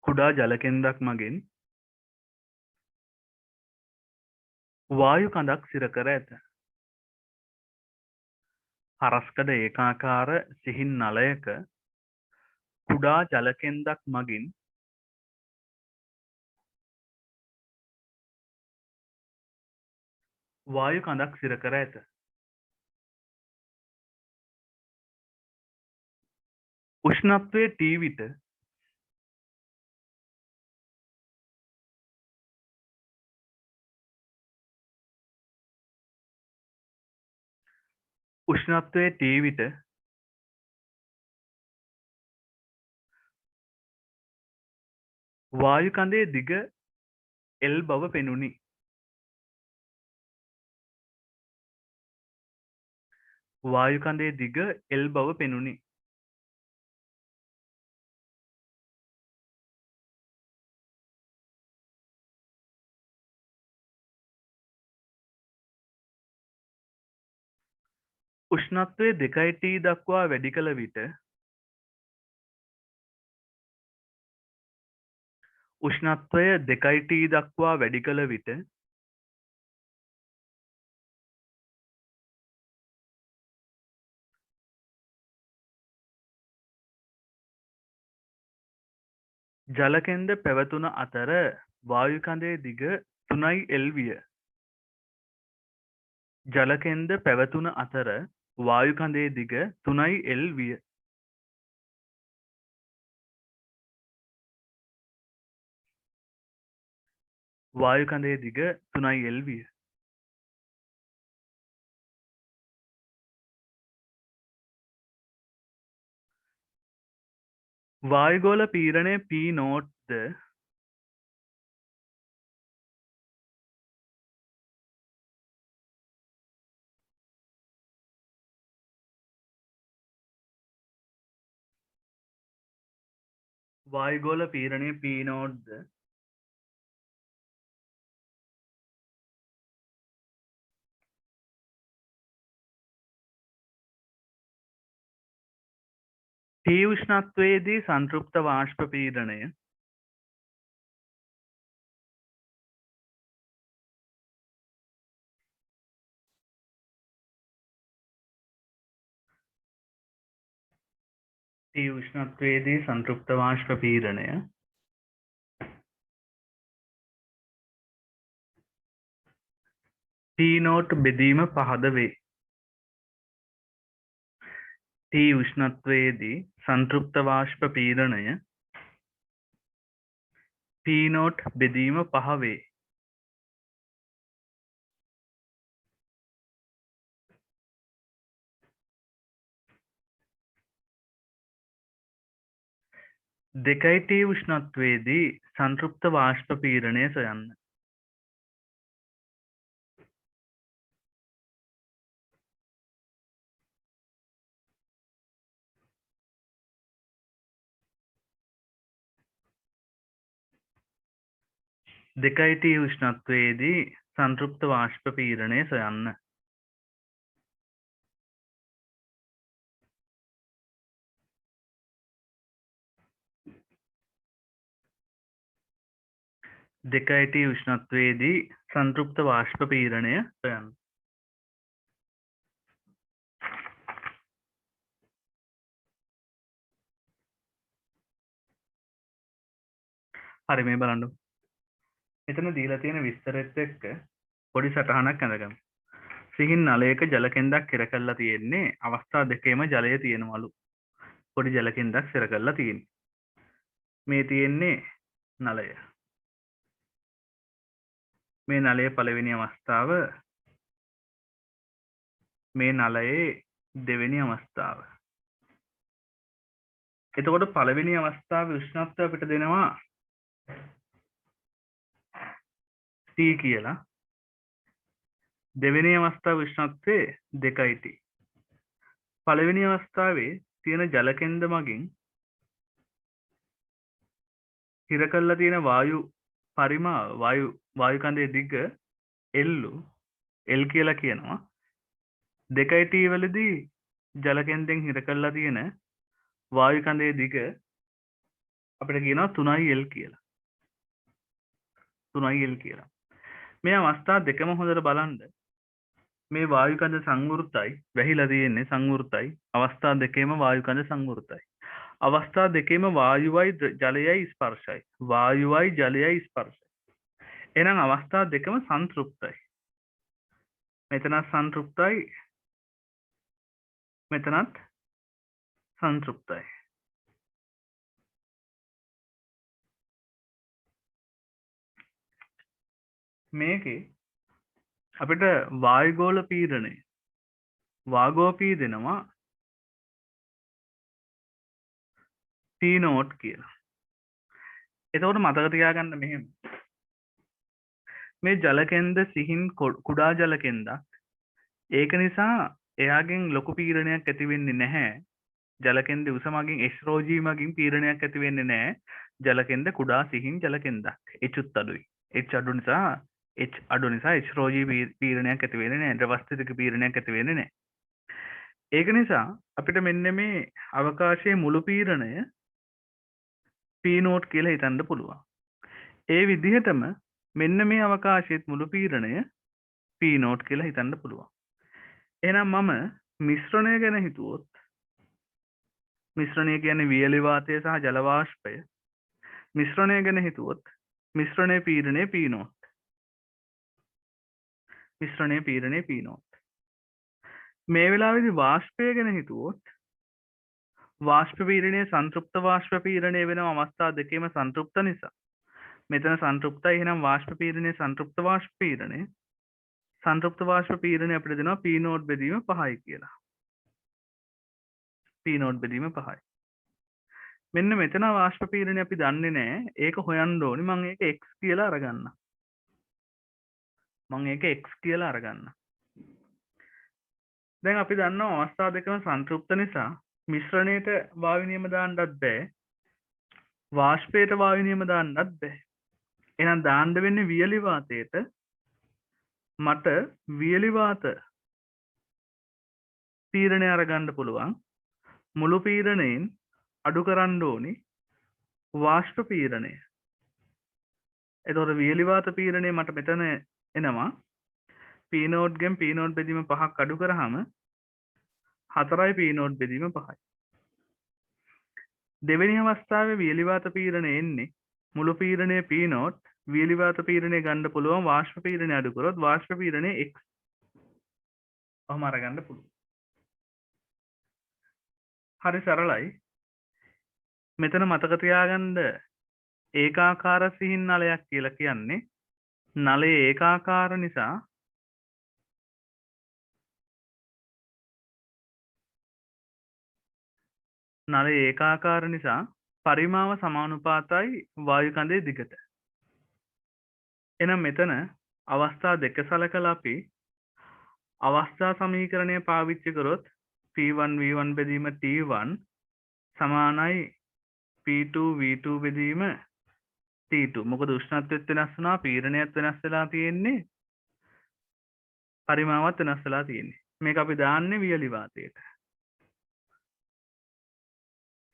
කුඩා ජලකෙන්දක් මගින් වායු කඳක් සිර කර ඇත. හරස්කඩ ඒකාකාර සිහින් නලයක කුඩා ජලකෙන්දක් මගින් වායු කඳක් සිර කර ඇත. උෂ්ණත්වය T විට උෂ්ණත්වය T විට වායු කඳේ දිග L බව පෙනුනි. වායු කඳේ දිග L බව පෙනුනි. උෂ්ණත්වය 2T දක්වා වැඩි කළ විට උෂ්ණත්වය 2T දක්වා වැඩි කළ විට ජලකෙන්ද පැවතුන අතර වායු කඳේ දිග 3L විය. ජලකෙන්ද පැවතුන අතර වායු කඳේ දිග 3L විය. වායු කඳේ දිග 3L විය. වායුගෝල පීඩනය P නෝට් ද වායුගෝල පීඩනය P නෝට් ද T උෂ්ණත්වයේදී සංතෘප්ත වාෂ්ප පීඩනය T උෂ්ණත්වයේදී සංතෘප්ත වාෂ්ප පීඩනය T නෝට් බෙදීම පහද වේ. T උෂ්ණත්වයේදී සංතෘප්ත වාෂ්ප පීඩනය P නෝට් බෙදීම පහ වේ. දෙකයි T උෂ්ණත්වයේදී සංතෘප්ත වාෂ්ප පීඩනය සොයන්න. දෙකයි T උෂ්ණත්වයේදී සංතෘප්ත වාෂ්ප පීඩනය සොයන්න. දෙකයි T උෂ්ණත්වයේදී සංතෘප්ත වාෂ්ප පීඩනය සොයන්න. හරි මේ බලන්න. මෙතන දීලා තියෙන විස්තරෙත් එක්ක පොඩි සටහනක් අඳගමු. සිහින් නලයක ජල කෙන්දක් හිර කරලා තියෙන්නේ අවස්ථා දෙකේම ජලය තියෙනවලු. පොඩි ජල කෙන්දක් හිර කරලා තියෙන්නේ. මේ තියෙන්නේ නලය. මේ නලයේ පළවෙනි අවස්ථාව මේ නලයේ දෙවෙනි අවස්ථාව. එතකොට පළවෙනි අවස්ථාවේ උෂ්ණත්වය අපිට දෙනවා T කියලා. දෙවෙනි අවස්ථාවේ උෂ්ණත්වය 2T. පළවෙනි අවස්ථාවේ තියෙන ජල කෙන්ද මගින් හිර කරලා තියෙන වායු පරිමාව වායු කඳේ දිග L කියලා කියනවා. 2T වලදී ජල කෙන්දෙන් හිර කරලා තියෙන වායු කඳේ දිග අපිට කියනවා 3L කියලා. 3L කියලා. මේ අවස්ථා දෙකම හොඳට බලන්න. මේ වායු කඳ සංවෘතයි වැහිලා තියෙන්නේ සංවෘතයි. අවස්ථා දෙකේම වායු කඳ සංවෘතයි. අවස්ථා දෙකේම වායුවයි ජලයයි ස්පර්ශයි. වායුවයි ජලයයි ස්පර්ශයි. එහෙනම් අවස්ථා දෙකම සංතෘප්තයි. මෙතනත් සංතෘප්තයි. මෙතනත් සංතෘප්තයි. මේකේ අපිට වායුගෝල පීඩනය වාගෝපී දෙනවා T නෝට් කියලා. එතකොට මතක තියාගන්න මෙහෙම. මේ ජල කෙන්ද සිහින් කුඩා ජල කෙන්දක්. ඒක නිසා එයාගෙන් ලොකු පීඩනයක් ඇති වෙන්නේ නැහැ. ජල කෙන්ද උස මගින් H ρg මගින් පීඩනයක් ඇති වෙන්නේ නැහැ. ජල කෙන්ද කුඩා සිහින් ජල කෙන්දක්. H උත් අඩුයි. H අඩු නිසා H ρg පීඩනයක් ඇති වෙන්නේ නැහැ. ද්‍රවස්ථිතික පීඩනයක් ඇති වෙන්නේ නැහැ. ඒක නිසා අපිට මෙන්න මේ අවකාශයේ මුළු පීඩනය P නෝට් කියලා හිතන්න පුළුවන්. ඒ විදිහටම මෙන්න මේ අවකාශයේත් මුළු පීඩනය P නෝට් කියලා හිතන්න පුළුවන්. එහෙනම් මම මිශ්‍රණය ගැන හිතුවොත් මිශ්‍රණය කියන්නේ වියලි වාතය සහ ජල වාෂ්පය. මිශ්‍රණය ගැන හිතුවොත් මිශ්‍රණයේ පීඩනය P නෝට්. මිශ්‍රණයේ පීඩනය P නෝට්. මේ වෙලාවේදී වාෂ්පය ගැන හිතුවොත් වාෂ්ප පීඩනය සංතෘප්ත වාෂ්ප පීඩනය වෙනවා අවස්ථා දෙකේම සංතෘප්ත නිසා. මෙතන සංතෘප්තයි. එහෙනම් වාෂ්ප පීඩනය සංතෘප්ත වාෂ්ප පීඩනය. සංතෘප්ත වාෂ්ප පීඩනය අපිට දෙනවා P නෝට් බෙදීම 5යි කියලා. P නෝට් බෙදීම 5යි. මෙන්න මෙතන වාෂ්ප පීඩනය අපි දන්නේ නැහැ. ඒක හොයන්න ඕනි. මම ඒක x කියලා අරගන්න. දැන් අපි දන්නවා අවස්ථා දෙකම සංතෘප්ත නිසා මිශ්‍රණයට වායු නියම දාන්නත් බෑ. වාෂ්පයට වායු නියම දාන්නත් බෑ. එහෙනම් දාන්න වෙන්නේ වියලි වාතයට. මට වියලි වාත පීඩනය අරගන්න පුළුවන්. මුළු පීඩනයෙන් අඩු කරන්න ඕනි වාෂ්ප පීඩනය. එතකොට වියලි වාත පීඩනය මට මෙතන එනවා P නෝඩ් ගෙන් P නෝඩ් බෙදීම 5ක් අඩු කරාම 4යි P නෝඩ් බෙදීම 5යි. දෙවෙනි අවස්ථාවේ වියලි වාත පීඩනය එන්නේ මුළු පීඩනය P නෝඩ් වියලි වාත පීඩනය ගන්න පුළුවන් වාෂ්ප පීඩනය අඩු කරොත් වාෂ්ප පීඩනය x. ඔහම අරගන්න පුළුවන්. හරි සරලයි. මෙතන මතක තියාගන්න ඒකාකාර සිහින් නලයක් කියලා කියන්නේ නලයේ ඒකාකාර නිසා නලයේ ඒකාකාර නිසා පරිමාව සමානුපාතයි වායු කඳේ දිගට. එහෙනම් මෙතන අවස්ථා දෙක සලකලා අපි අවස්ථා සමීකරණය පාවිච්චි කරොත් P1 V1 බෙදීම T1 සමානයි P2 V2 බෙදීම T2. මොකද උෂ්ණත්වයත් වෙනස් වුණා, පීඩනයත් වෙනස් වෙලා තියෙන්නේ, පරිමාවත් වෙනස් වෙලා තියෙන්නේ. මේක අපි දාන්නේ වියලි වාතයට.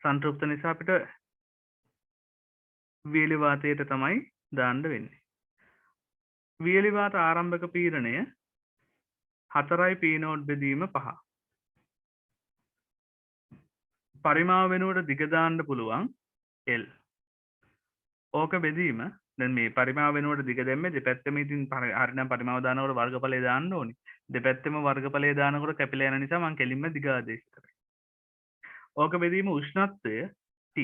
සංතෘප්ත නිසා අපිට වියලි වාතයට තමයි දාන්න වෙන්නේ. වියලි වාත ආරම්භක පීඩනය 4යි P නෝඩ් බෙදීම 5. පරිමාව වෙනුවට දිග දාන්න පුළුවන් L. ඕක බෙදීම දැන් මේ පරිමාව වෙනුවට දිග දැම්මේ දෙපැත්තම ඉතින් හරිනම් පරිමාව දානකොට වර්ගඵලය දාන්න ඕනේ. දෙපැත්තම වර්ගඵලය දානකොට කැපිලා යන නිසා මම කෙලින්ම දිග ආදේශ කරේ. ඕක බෙදීම උෂ්ණත්වය T.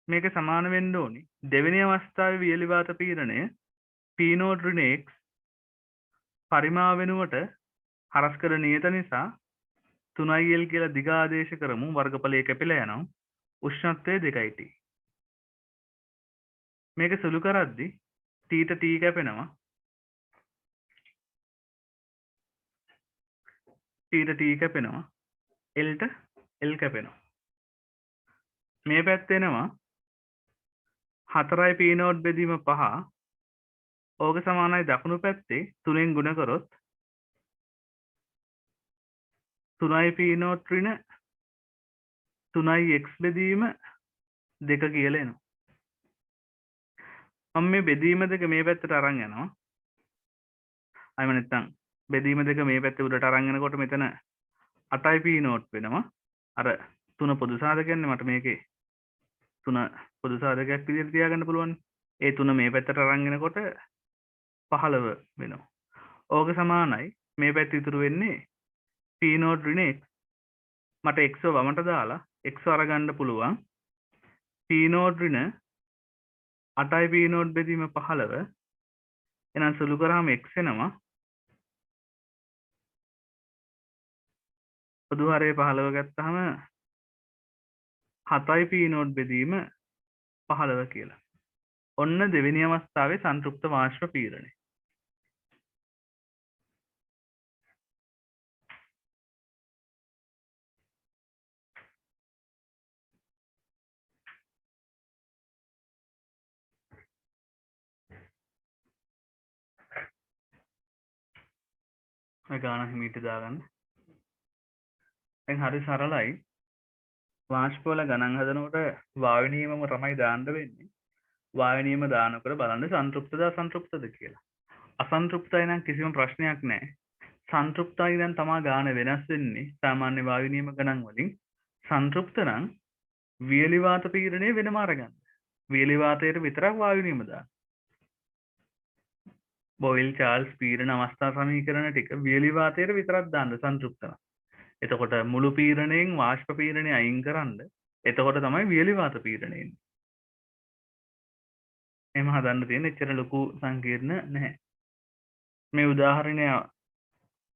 මේක සමාන වෙන්න ඕනේ දෙවෙනි අවස්ථාවේ වියලි වාත පීඩනය P නෝඩ් ඍණ x පරිමාව වෙනුවට හරස් කර නියත නිසා 3l කියලා දිග ආදේශ කරමු. වර්ගඵලය කැපිලා යනවා. උෂ්ණත්වය 2t. මේක සුළු කරද්දි t ට t කැපෙනවා. t ට t කැපෙනවා. l ට l කැපෙනවා. මේ පැත්තේ එනවා 4යි P නෝඩ් බෙදීම 5. ඕක සමානයි දකුණු පැත්තේ 3ෙන් ගුණ කරොත් 3යි P නෝඩ් ඍණ 3යි x බෙදීම 2 කියලා එනවා. මම මේ බෙදීම දෙක මේ පැත්තට අරන් යනවා. අයම නැත්තම් බෙදීම දෙක මේ පැත්තේ උඩට අරන් යනකොට මෙතන 8යි P නෝඩ් වෙනවා. අර 3 පොදු සාධකයන්නේ මට මේකේ 3 පොදු සාධකයක් විදිහට තියාගන්න පුළුවන්. ඒ 3 මේ පැත්තට අරන් එනකොට 15 වෙනවා. ඕක සමානයි මේ පැත්තේ ඉතුරු වෙන්නේ P නෝඩ් ඍණ x. මට x වමට දාලා x අරගන්න පුළුවන්. P නෝඩ් ඍණ 8යි P නෝඩ් බෙදීම 15. එහෙනම් සුළු කරාම x එනවා. පොදු හරය 15 ගත්තාම 7යි P නෝඩ් බෙදීම 15 කියලා. ඔන්න දෙවෙනි අවස්ථාවේ සංතෘප්ත වාෂ්ප පීඩනය. මේ ගාන හිමීට දාගන්න. දැන් හරි සරලයි. වාෂ්ප වල ගණන් හදනකොට වායු නියමම තමයි දාන්න වෙන්නේ. වායු නියම දානකොට බලන්න සංතෘප්තද අසන්තෘප්තද කියලා. අසන්තෘප්තයි නම් කිසිම ප්‍රශ්නයක් නැහැ. සංතෘප්තයි නම් තමා ගාන වෙනස් වෙන්නේ සාමාන්‍ය වායු නියම ගණන් වලින්. සංතෘප්ත නම් වියලි වාත පීඩනය වෙනම අරගන්න. වියලි වාතයට විතරක් වායු නියම දාන්න. බොයිල් චාල්ස් පීඩන අවස්ථා සමීකරණ ටික වියලි වාතයට විතරක් දාන්න සංතෘප්ත නම්. එතකොට මුළු පීඩනයෙන් වාෂ්ප පීඩනය අයින් කරන්න. එතකොට තමයි වියලි වාත පීඩනය එන්නේ. එහෙම හදන්න තියෙන එච්චර ලොකු සංකීර්ණ නැහැ. මේ උදාහරණය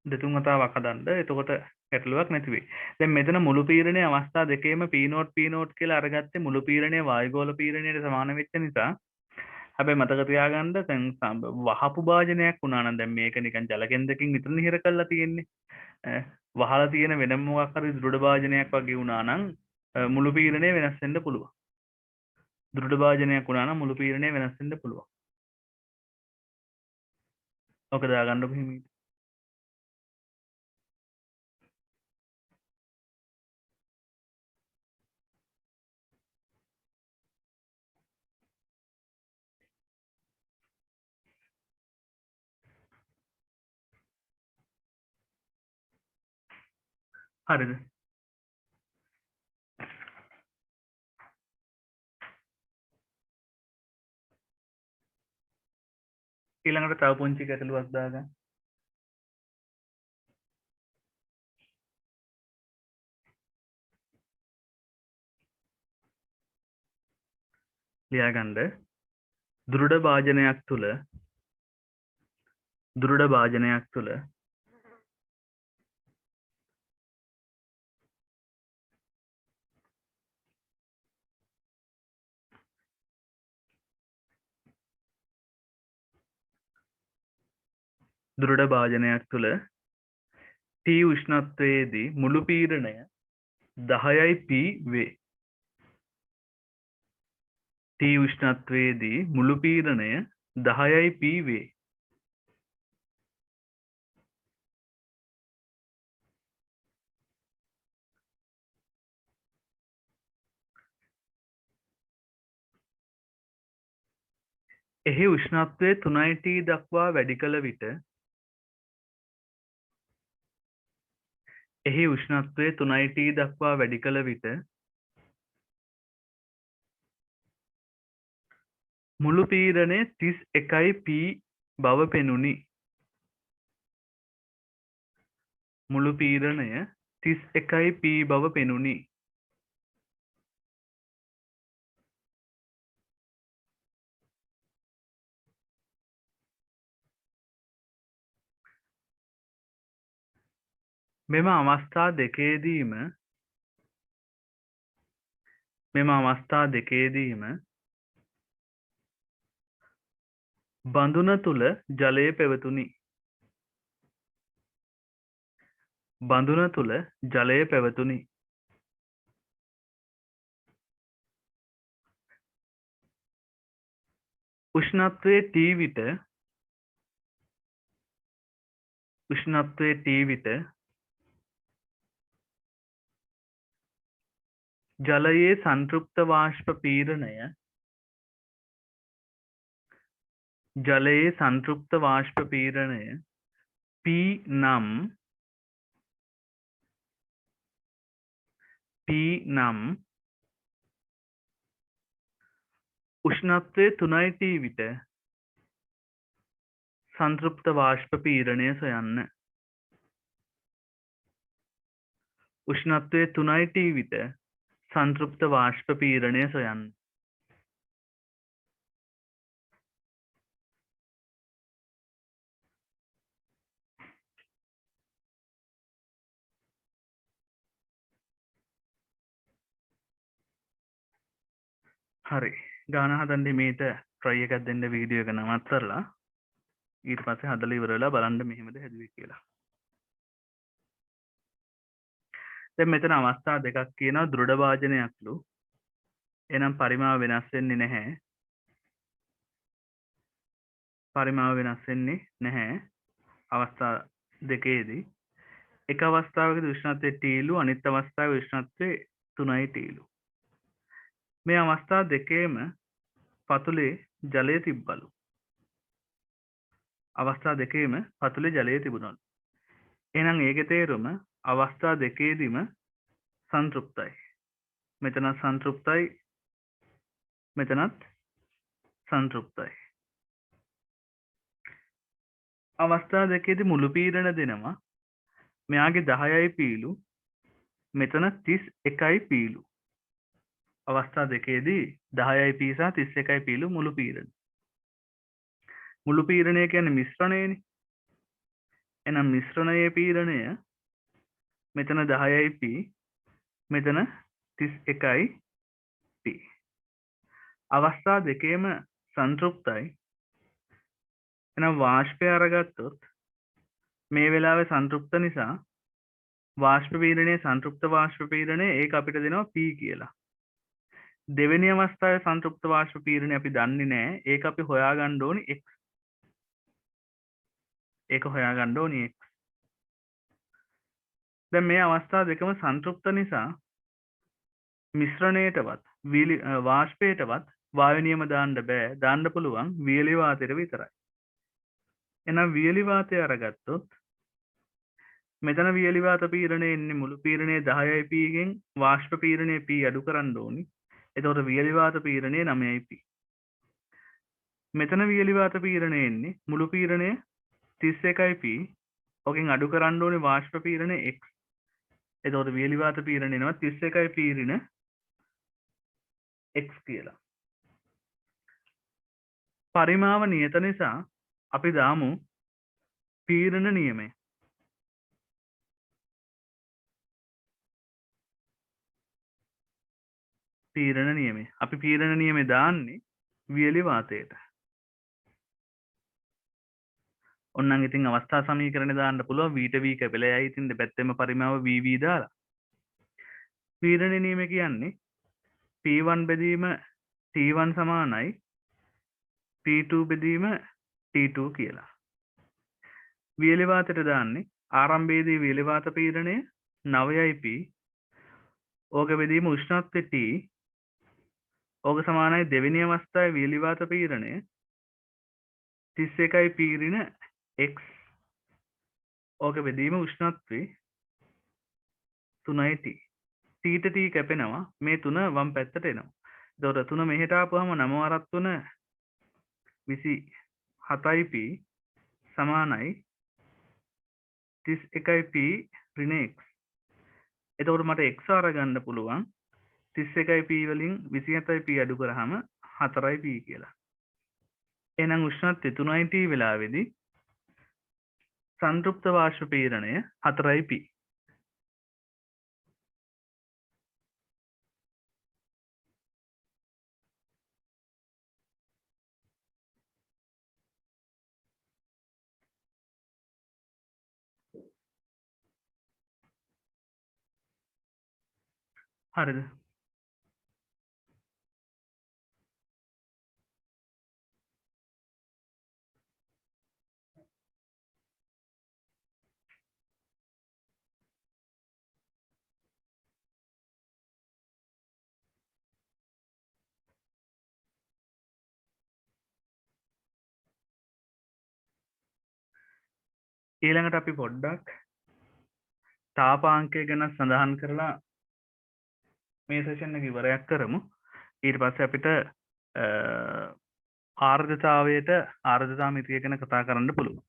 දෙතුන් වතාවක් හදන්න. එතකොට ගැටලුවක් නැති වෙයි. දැන් මෙතන මුළු පීඩනයේ අවස්ථා දෙකේම P නෝට් කියලා අරගත්තේ මුළු පීඩනයේ වායුගෝල පීඩනයට සමාන වෙච්ච නිසා. හැබැයි මතක තියාගන්න දැන් වහපු භාජනයක් වුණා නම් දැන් මේක නිකන් ජල කෙන්දකින් විතරනේ හිර කරලා තියෙන්නේ. වහලා තියෙන වෙනම මොකක් හරි දෘඩ භාජනයක් වගේ වුණා නම් මුළු පීඩනය වෙනස් වෙන්න පුළුවන්. දෘඩ භාජනයක් වුණා නම් මුළු පීඩනය වෙනස් වෙන්න පුළුවන්. ඔක දාගන්නකො හිමීට. හරිද? ඊළඟට තව පුංචි ගැටලුවක් දාගන්න. ලියාගන්න. දෘඪ භාජනයක් තුල දෘಢ භාජනයක් තුල දෘಢ භාජනයක් තුල T උෂ්ණත්වයේදී මුළු පීඩනය 10යි P වේ. T උෂ්ණත්වයේදී මුළු පීඩනය 10යි P වේ. එහි උෂ්ණත්වය 3යි T දක්වා වැඩි කළ විට එහි උෂ්ණත්වය 3යි T දක්වා වැඩි කළ විට මුළු පීඩනය 31යි P බව පෙනුනි. මුළු පීඩනය 31යි P බව පෙනුනි. මෙම අවස්ථා දෙකේදීම බඳුන තුල ජලය පැවතුනි. බඳුන තුල ජලය පැවතුනි. උෂ්ණත්වයේ T විට ජලයේ සංතෘප්ත වාෂ්ප පීඩනය P නම් උෂ්ණත්වයේ 3යි T විට සංතෘප්ත වාෂ්ප පීඩනය සොයන්න. උෂ්ණත්වයේ 3යි T විට සංතෘප්ත වාෂ්ප පීඩනය සොයන්න. හරි. ගාන හදන්න මේට try එකක් දෙන්න වීඩියෝ එක නවත්තලා ඊට පස්සේ හදලා ඉවරලා බලන්න මෙහෙමද හැදුවේ කියලා. දැන් මෙතන අවස්ථා දෙකක් කියනවා දෘಢ වාදනයක්ලු. එනම් පරිමාව වෙනස් වෙන්නේ නැහැ. අවස්ථා දෙකේදී එක අවස්ථාවකදී උෂ්ණත්වය T ලු අනිත් අවස්ථාවේ උෂ්ණත්වය 3යි T ලු. මේ අවස්ථා දෙකේම පතුලේ ජලය තිබ්බලු. අවස්ථා දෙකේම පතුලේ ජලය තිබුණලු. එහෙනම් ඒකේ තේරුම අවස්ථා දෙකේදීම සංතෘප්තයි. මෙතනත් සංතෘප්තයි. මෙතනත් සංතෘප්තයි. අවස්ථා දෙකේදී මුළු පීඩන දෙනවා. මෙයාගේ 10යි P ලු. මෙතන 31යි P ලු. අවස්ථා දෙකේදී 10යි P සහ 31යි P ලු මුළු පීඩන. මුළු පීඩනය කියන්නේ මිශ්‍රණයනේ. එහෙනම් මිශ්‍රණයේ පීඩනය මෙතන 10යි P මෙතන 31යි P. අවස්ථා දෙකේම සංතෘප්තයි. එහෙනම් වාෂ්පය අරගත්තොත් මේ වෙලාවේ සංතෘප්ත නිසා වාෂ්ප පීඩනයේ සංතෘප්ත වාෂ්ප පීඩනය ඒක අපිට දෙනවා P කියලා. දෙවෙනි අවස්ථාවේ සංතෘප්ත වාෂ්ප පීඩනය අපි දන්නේ නැහැ. ඒක අපි හොයාගන්න ඕනි x. ඒක හොයාගන්න ඕනි x. දැන් මේ අවස්ථා දෙකම සංතෘප්ත නිසා මිශ්‍රණයටවත් වාෂ්පයටවත් වායු නියම දාන්න බෑ. දාන්න පුළුවන් වියලි වාතයට විතරයි. එහෙනම් වියලි වාතය අරගත්තොත් මෙතන වියලි වාත පීඩනය එන්නේ මුළු පීඩනය 10යි p ගෙන් වාෂ්ප පීඩනය p අඩු කරන්න ඕනි. එතකොට වියලි වාත පීඩනය 9යි p. මෙතන වියලි වාත පීඩනය එන්නේ මුළු පීඩනය 31යි p. ඔකෙන් අඩු කරන්න ඕනේ වාෂ්ප පීඩනය x. එතකොට වියලි වාත පීඩනය එනවා 31යි p ඍණ x කියලා. පරිමාව නියත නිසා අපි දාමු පීඩන නියමය. පීඩන නියමය. අපි පීඩන නියමය දාන්නේ වියලි වාතයට. ඔන්නම් ඉතින් අවස්ථා සමීකරණය දාන්න පුළුවන් v ට v කැපිලා යයි. ඉතින් දෙපැත්තෙම පරිමාව v v දාලා. පීඩන නියමය කියන්නේ p1 බෙදීම t1 සමානයි p2 බෙදීම t2 කියලා. වියලි වාතයට දාන්නේ ආරම්භයේදී වියලි වාත පීඩනය 9යි p. ඕක බෙදීම උෂ්ණත්වය t. ඕක සමානයි දෙවෙනි අවස්ථාවේ වියලි වාත පීඩනය 31යි p ඍණ x. ඕක බෙදීම උෂ්ණත්වය 3යි t. t ට t කැපෙනවා. මේ 3 වම් පැත්තට එනවා. එතකොට 3 මෙහෙට ආපුවම 9 වරක් 3 27යි p සමානයි 31යි p ඍණ x. එතකොට මට x අරගන්න පුළුවන් 31යි p වලින් 27යි p අඩු කරාම 4යි p කියලා. එහෙනම් උෂ්ණත්වය 3යි t වෙලාවේදී සංතෘප්ත වාෂ්ප පීඩනය 4යි p. හරිද? ඊළඟට අපි පොඩ්ඩක් තාපාංකය ගැන සඳහන් කරලා මේ සෙෂන් එක ඉවරයක් කරමු. ඊට පස්සේ අපිට ආර්ද්‍රතාවයට ආර්ද්‍රතා මිතිය ගැන කතා කරන්න පුළුවන්.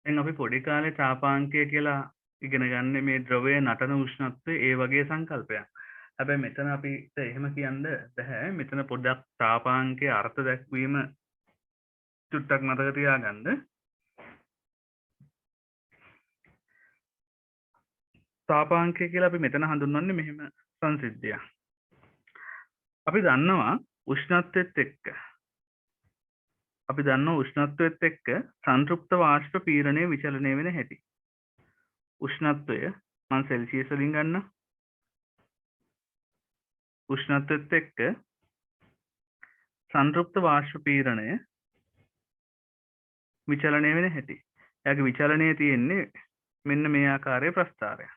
දැන් අපි පොඩි කාලේ තාපාංකය කියලා ඉගෙන ගන්න මේ ද්‍රවය නටන උෂ්ණත්වය ඒ වගේ සංකල්පයක්. හැබැයි මෙතන අපිට එහෙම කියන්න බැහැ. මෙතන පොඩ්ඩක් තාපාංකයේ අර්ථ දැක්වීම චුට්ටක් මතක තියාගන්න. තාපාංකය කියලා අපි මෙතන හඳුන්වන්නේ මෙහෙම සංසිද්ධියක්. අපි දන්නවා උෂ්ණත්වයත් එක්ක සංතෘප්ත වාෂ්ප පීඩනය විචලනය වෙන හැටි. උෂ්ණත්වය මම සෙල්සියස් වලින් ගන්න. උෂ්ණත්වයත් එක්ක සංතෘප්ත වාෂ්ප පීඩනය විචලනය වෙන හැටි. එයාගේ විචලනය තියෙන්නේ මෙන්න මේ ආකාරයේ ප්‍රස්ථාරයක්.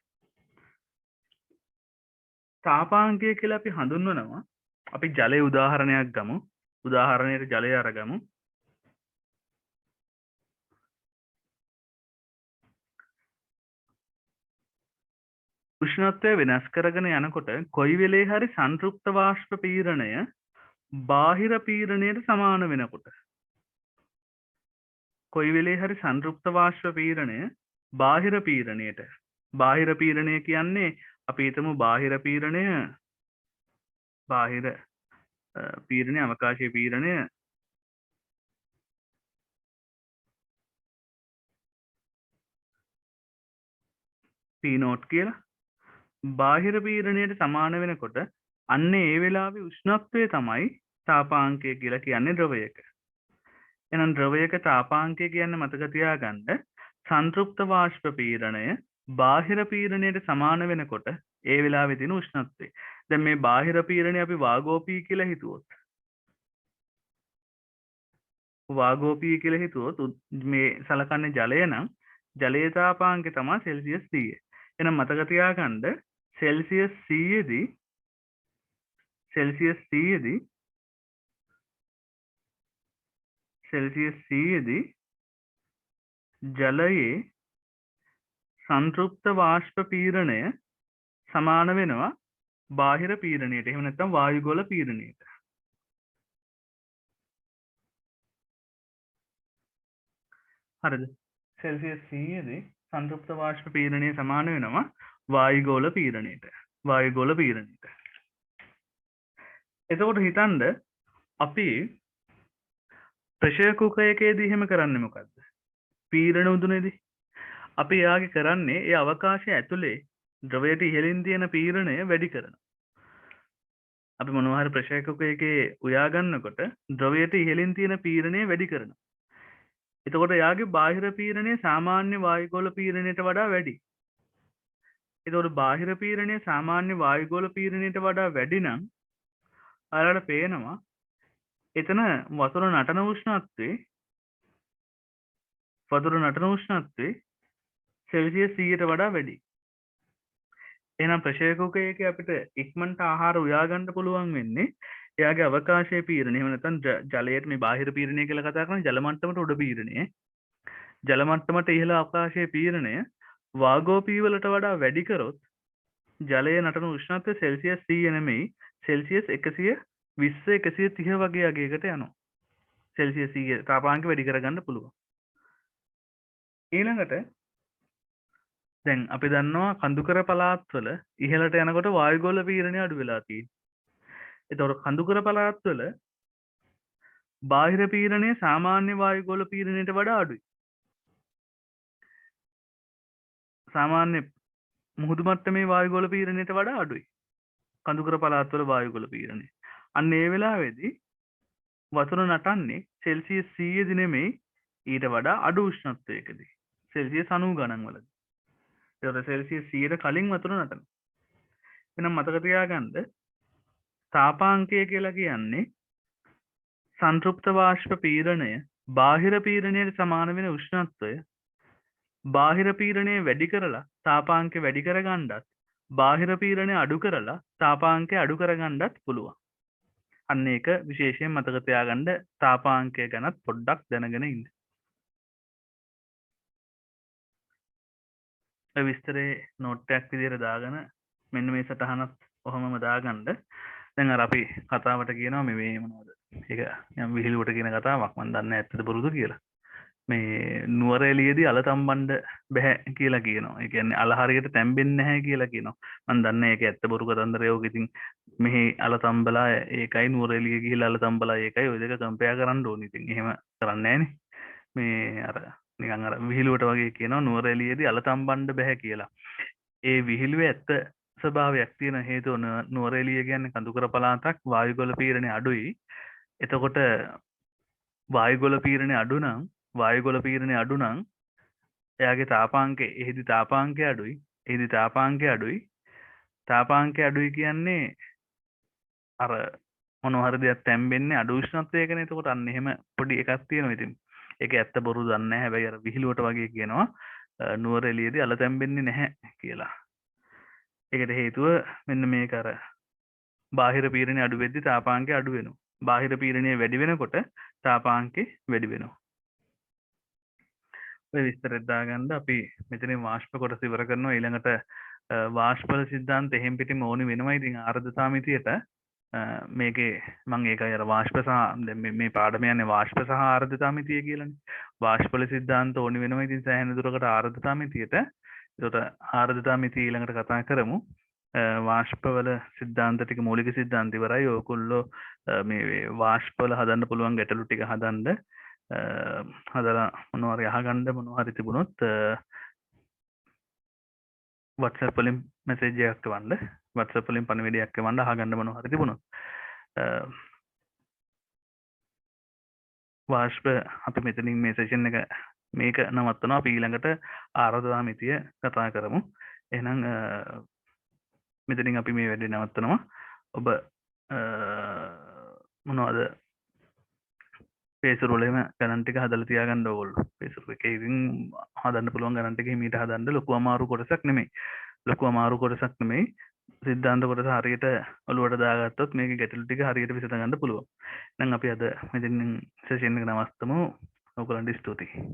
තාපාංකය කියලා අපි හඳුන්වනවා. අපි ජලයේ උදාහරණයක් ගමු. උදාහරණයට ජලය අරගමු. උෂ්ණත්වය වෙනස් කරගෙන යනකොට කොයි වෙලේ හරි සංතෘප්ත වාෂ්ප පීඩනය බාහිර පීඩනයට සමාන වෙනකොට කොයි වෙලේ හරි සංතෘප්ත වාෂ්ප පීඩනය බාහිර පීඩනය කියන්නේ අපි හිතමු බාහිර පීඩනය අවකාශයේ පීඩනය P නෝට් කියලා බාහිර පීඩනයට සමාන වෙනකොට අන්න ඒ වෙලාවේ උෂ්ණත්වය තමයි තාපාංකය කියලා කියන්නේ ද්‍රවයක. එහෙනම් ද්‍රවයක තාපාංකය කියන්නේ මතක තියාගන්න සංතෘප්ත වාෂ්ප පීඩනය බාහිර පීඩනයට සමාන වෙනකොට ඒ වෙලාවේ තියෙන උෂ්ණත්වය. දැන් මේ බාහිර පීඩනය අපි වාගෝපී කියලා හිතුවොත් මේ සලකන්නේ ජලය නම් ජලයේ තාපාංකය තමයි සෙල්සියස් 30. එහෙනම් මතක තියාගන්න සෙල්සියස් 100දී සෙල්සියස් 100දී සෙල්සියස් 100දී ජලයේ සංතෘප්ත වාෂ්ප පීඩනය සමාන වෙනවා බාහිර පීඩනයට. එහෙම නැත්නම් වායුගෝල පීඩනයට. හරිද? සෙල්සියස් 100දී සංතෘප්ත වාෂ්ප පීඩනය සමාන වෙනවා වායුගෝල පීඩනයට. වායුගෝල පීඩනයට. එතකොට හිතන්න අපි ප්‍රෙෂර් කුකර් එකේදී එහෙම කරන්නේ මොකද්ද? පීඩන උදුනේදී අපි එයාගේ කරන්නේ ඒ අවකාශය ඇතුලේ ද්‍රවයට ඉහළින් තියෙන පීඩනය වැඩි කරනවා. අපි මොනවා හරි ප්‍රෙෂර් කුකර් එකේ උයා ගන්නකොට ද්‍රවයට ඉහළින් තියෙන පීඩනය වැඩි කරනවා. එතකොට එයාගේ බාහිර පීඩනය සාමාන්‍ය වායුගෝල පීඩනයට වඩා වැඩි. එතකොට බාහිර පීඩනය සාමාන්‍ය වායුගෝල පීඩනයට වඩා වැඩි නම් ඔයාලට පේනවා එතන වතුර නටන උෂ්ණත්වයේ සෙල්සියස් 100ට වඩා වැඩි. එහෙනම් ප්‍රෙෂර් කුකර් එකේ අපිට ඉක්මනට ආහාර උයා ගන්න පුළුවන් වෙන්නේ එයාගේ අවකාශයේ පීඩනය. එහෙම නැත්නම් ජලයේ මේ බාහිර පීඩනය කියලා කතා කරන්නේ ජල මට්ටමට උඩ පීඩනය. ජල මට්ටමට ඉහළ අවකාශයේ පීඩනය වාගෝපී වලට වඩා වැඩි කරොත් ජලයේ නටන උෂ්ණත්වය සෙල්සියස් 100 නෙමෙයි සෙල්සියස් 120 130 වගේ අගයකට යනවා. සෙල්සියස් 100 තාපාංක වැඩි කරගන්න පුළුවන්. ඊළඟට දැන් අපි දන්නවා කඳුකර පළාත්වල ඉහළට යනකොට වායුගෝල පීඩනය අඩු වෙලා තියෙනවා. එතකොට කඳුකර පළාත්වල බාහිර පීඩනය සාමාන්‍ය වායුගෝල පීඩනයට වඩා අඩුයි. සාමාන්‍ය මුහුදු මට්ටමේ වායුගෝල පීඩනයට වඩා අඩුයි. කඳුකර පළාත්වල වායුගෝල පීඩනය. අන්න ඒ වෙලාවේදී වතුර නටන්නේ සෙල්සියස් 100 දී නෙමෙයි ඊට වඩා අඩු උෂ්ණත්වයකදී. සෙල්සියස් 90 ගණන් වලදී. ඒතකොට සෙල්සියස් 100ට කලින් වතුර නටනවා. එහෙනම් මතක තියාගන්න තාපාංකය කියලා කියන්නේ සංතෘප්ත වාෂ්ප පීඩනය බාහිර පීඩනයට සමාන වෙන උෂ්ණත්වය බාහිර පීඩනය වැඩි කරලා තාපාංකය වැඩි කරගන්නත් බාහිර පීඩනය අඩු කරලා තාපාංකය අඩු කරගන්නත් පුළුවන්. අන්න ඒක විශේෂයෙන් මතක තියාගන්න තාපාංකය ගැනත් පොඩ්ඩක් දැනගෙන ඉන්න. ඔය විස්තරේ නෝට් එකක් විදිහට දාගෙන මෙන්න මේ සටහනත් ඔහොමම දාගන්න. දැන් අර අපි කතාවට කියනවා මේ මොනවද? ඒක යම් විහිළුවට කියන කතාවක් මම දන්නේ ඇත්තද බොරුද කියලා. මේ නුවර එළියේදී අල තම්බන්න බෑ කියලා කියනවා. ඒ කියන්නේ අල හරියට තැම්බෙන්නේ නැහැ කියලා කියනවා. මම දන්නේ ඒක ඇත්ත බොරු කතන්දරයෝක. ඉතින් මෙහි අල තම්බලා ඒකයි නුවර එළිය ගිහිල්ලා අල තම්බලා ඒකයි ඔය දෙක කම්පෙයාර් කරන්න ඕනේ. ඉතින් එහෙම කරන්නේ නැහනේ. මේ අර නිකන් අර විහිළුවට වගේ කියනවා නුවර එළියේදී අල තම්බන්න බෑ කියලා. ඒ විහිළුවේ ඇත්ත ස්වභාවයක් තියෙන හේතුව නුවර එළිය කියන්නේ කඳුකර පළාතක් වායුගෝල පීඩනය අඩුයි. එතකොට වායුගෝල පීඩනය අඩු නම් එයාගේ තාපාංකය එහිදී තාපාංකය අඩුයි කියන්නේ අර මොනවා හරි දෙයක් තැම්බෙන්නේ අඩු උෂ්ණත්වයකනේ. එතකොට අන්න එහෙම පොඩි එකක් තියෙනවා. ඉතින් ඒක ඇත්ත බොරු දන්නේ නැහැ. හැබැයි අර විහිළුවට වගේ කියනවා නුවර එළියේදී අල තැම්බෙන්නේ නැහැ කියලා. ඒකට හේතුව මෙන්න මේක අර බාහිර පීඩනය අඩු වෙද්දී තාපාංකය අඩු වෙනවා. බාහිර පීඩනය වැඩි වෙනකොට තාපාංකය වැඩි වෙනවා. ඔය විස්තරය දාගන්න අපි මෙතනින් වාෂ්ප කොටස ඉවර කරනවා. ඊළඟට වාෂ්පවල සිද්ධාන්ත එහෙම් පිටින්ම ඕනි වෙනවා. ඉතින් ආර්ද්‍රතා මිතියට මේකේ මම ඒකයි අර වාෂ්ප සහ මේ පාඩම යන්නේ වාෂ්ප සහ ආර්ද්‍රතා මිතිය කියලානේ. වාෂ්පවල සිද්ධාන්ත ඕනි වෙනවා. ඉතින් සෑහෙන දුරකට ආර්ද්‍රතා මිතියට. ඒකට ආර්ද්‍රතා මිතිය ඊළඟට කතා කරමු. වාෂ්පවල සිද්ධාන්ත ටික මූලික සිද්ධාන්ත ඉවරයි. ඕගොල්ලෝ මේ වාෂ්පවල හදන්න පුළුවන් ගැටලු ටික හදන්න හදලා මොනවා හරි අහගන්න මොනවා හරි තිබුණොත් WhatsApp වලින් මැසේජ් එකක් එවන්න. WhatsApp වලින් පණිවිඩයක් එවන්න අහගන්න මොනවා හරි තිබුණොත්. වාෂ්ප අපි මෙතනින් මේ සෙෂන් එක මේක නවත්තනවා. අපි ඊළඟට ආර්ද්‍රතා මිතිය කතා කරමු. එහෙනම් මෙතනින් අපි මේ වැඩේ නවත්තනවා. ඔබ මොනවද පේසුරුවලම ගණන් ටික හදලා තියාගන්න ඕගොල්ලෝ. පේසුරු එකේ ඉතින් හදන්න පුළුවන් ගණන් ටික හිමීට හදන්න ලොකු අමාරු කොටසක් නෙමෙයි. ලොකු අමාරු කොටසක් නෙමෙයි. සිද්ධාන්ත කොටස හරියට ඔලුවට දාගත්තොත් මේකේ ගැටලු ටික හරියට විසඳ ගන්න පුළුවන්. එහෙනම් අපි අද මෙතනින් සෙෂන් එක නවත්තමු. ඔයගොල්ලන්ට ස්තුතියි.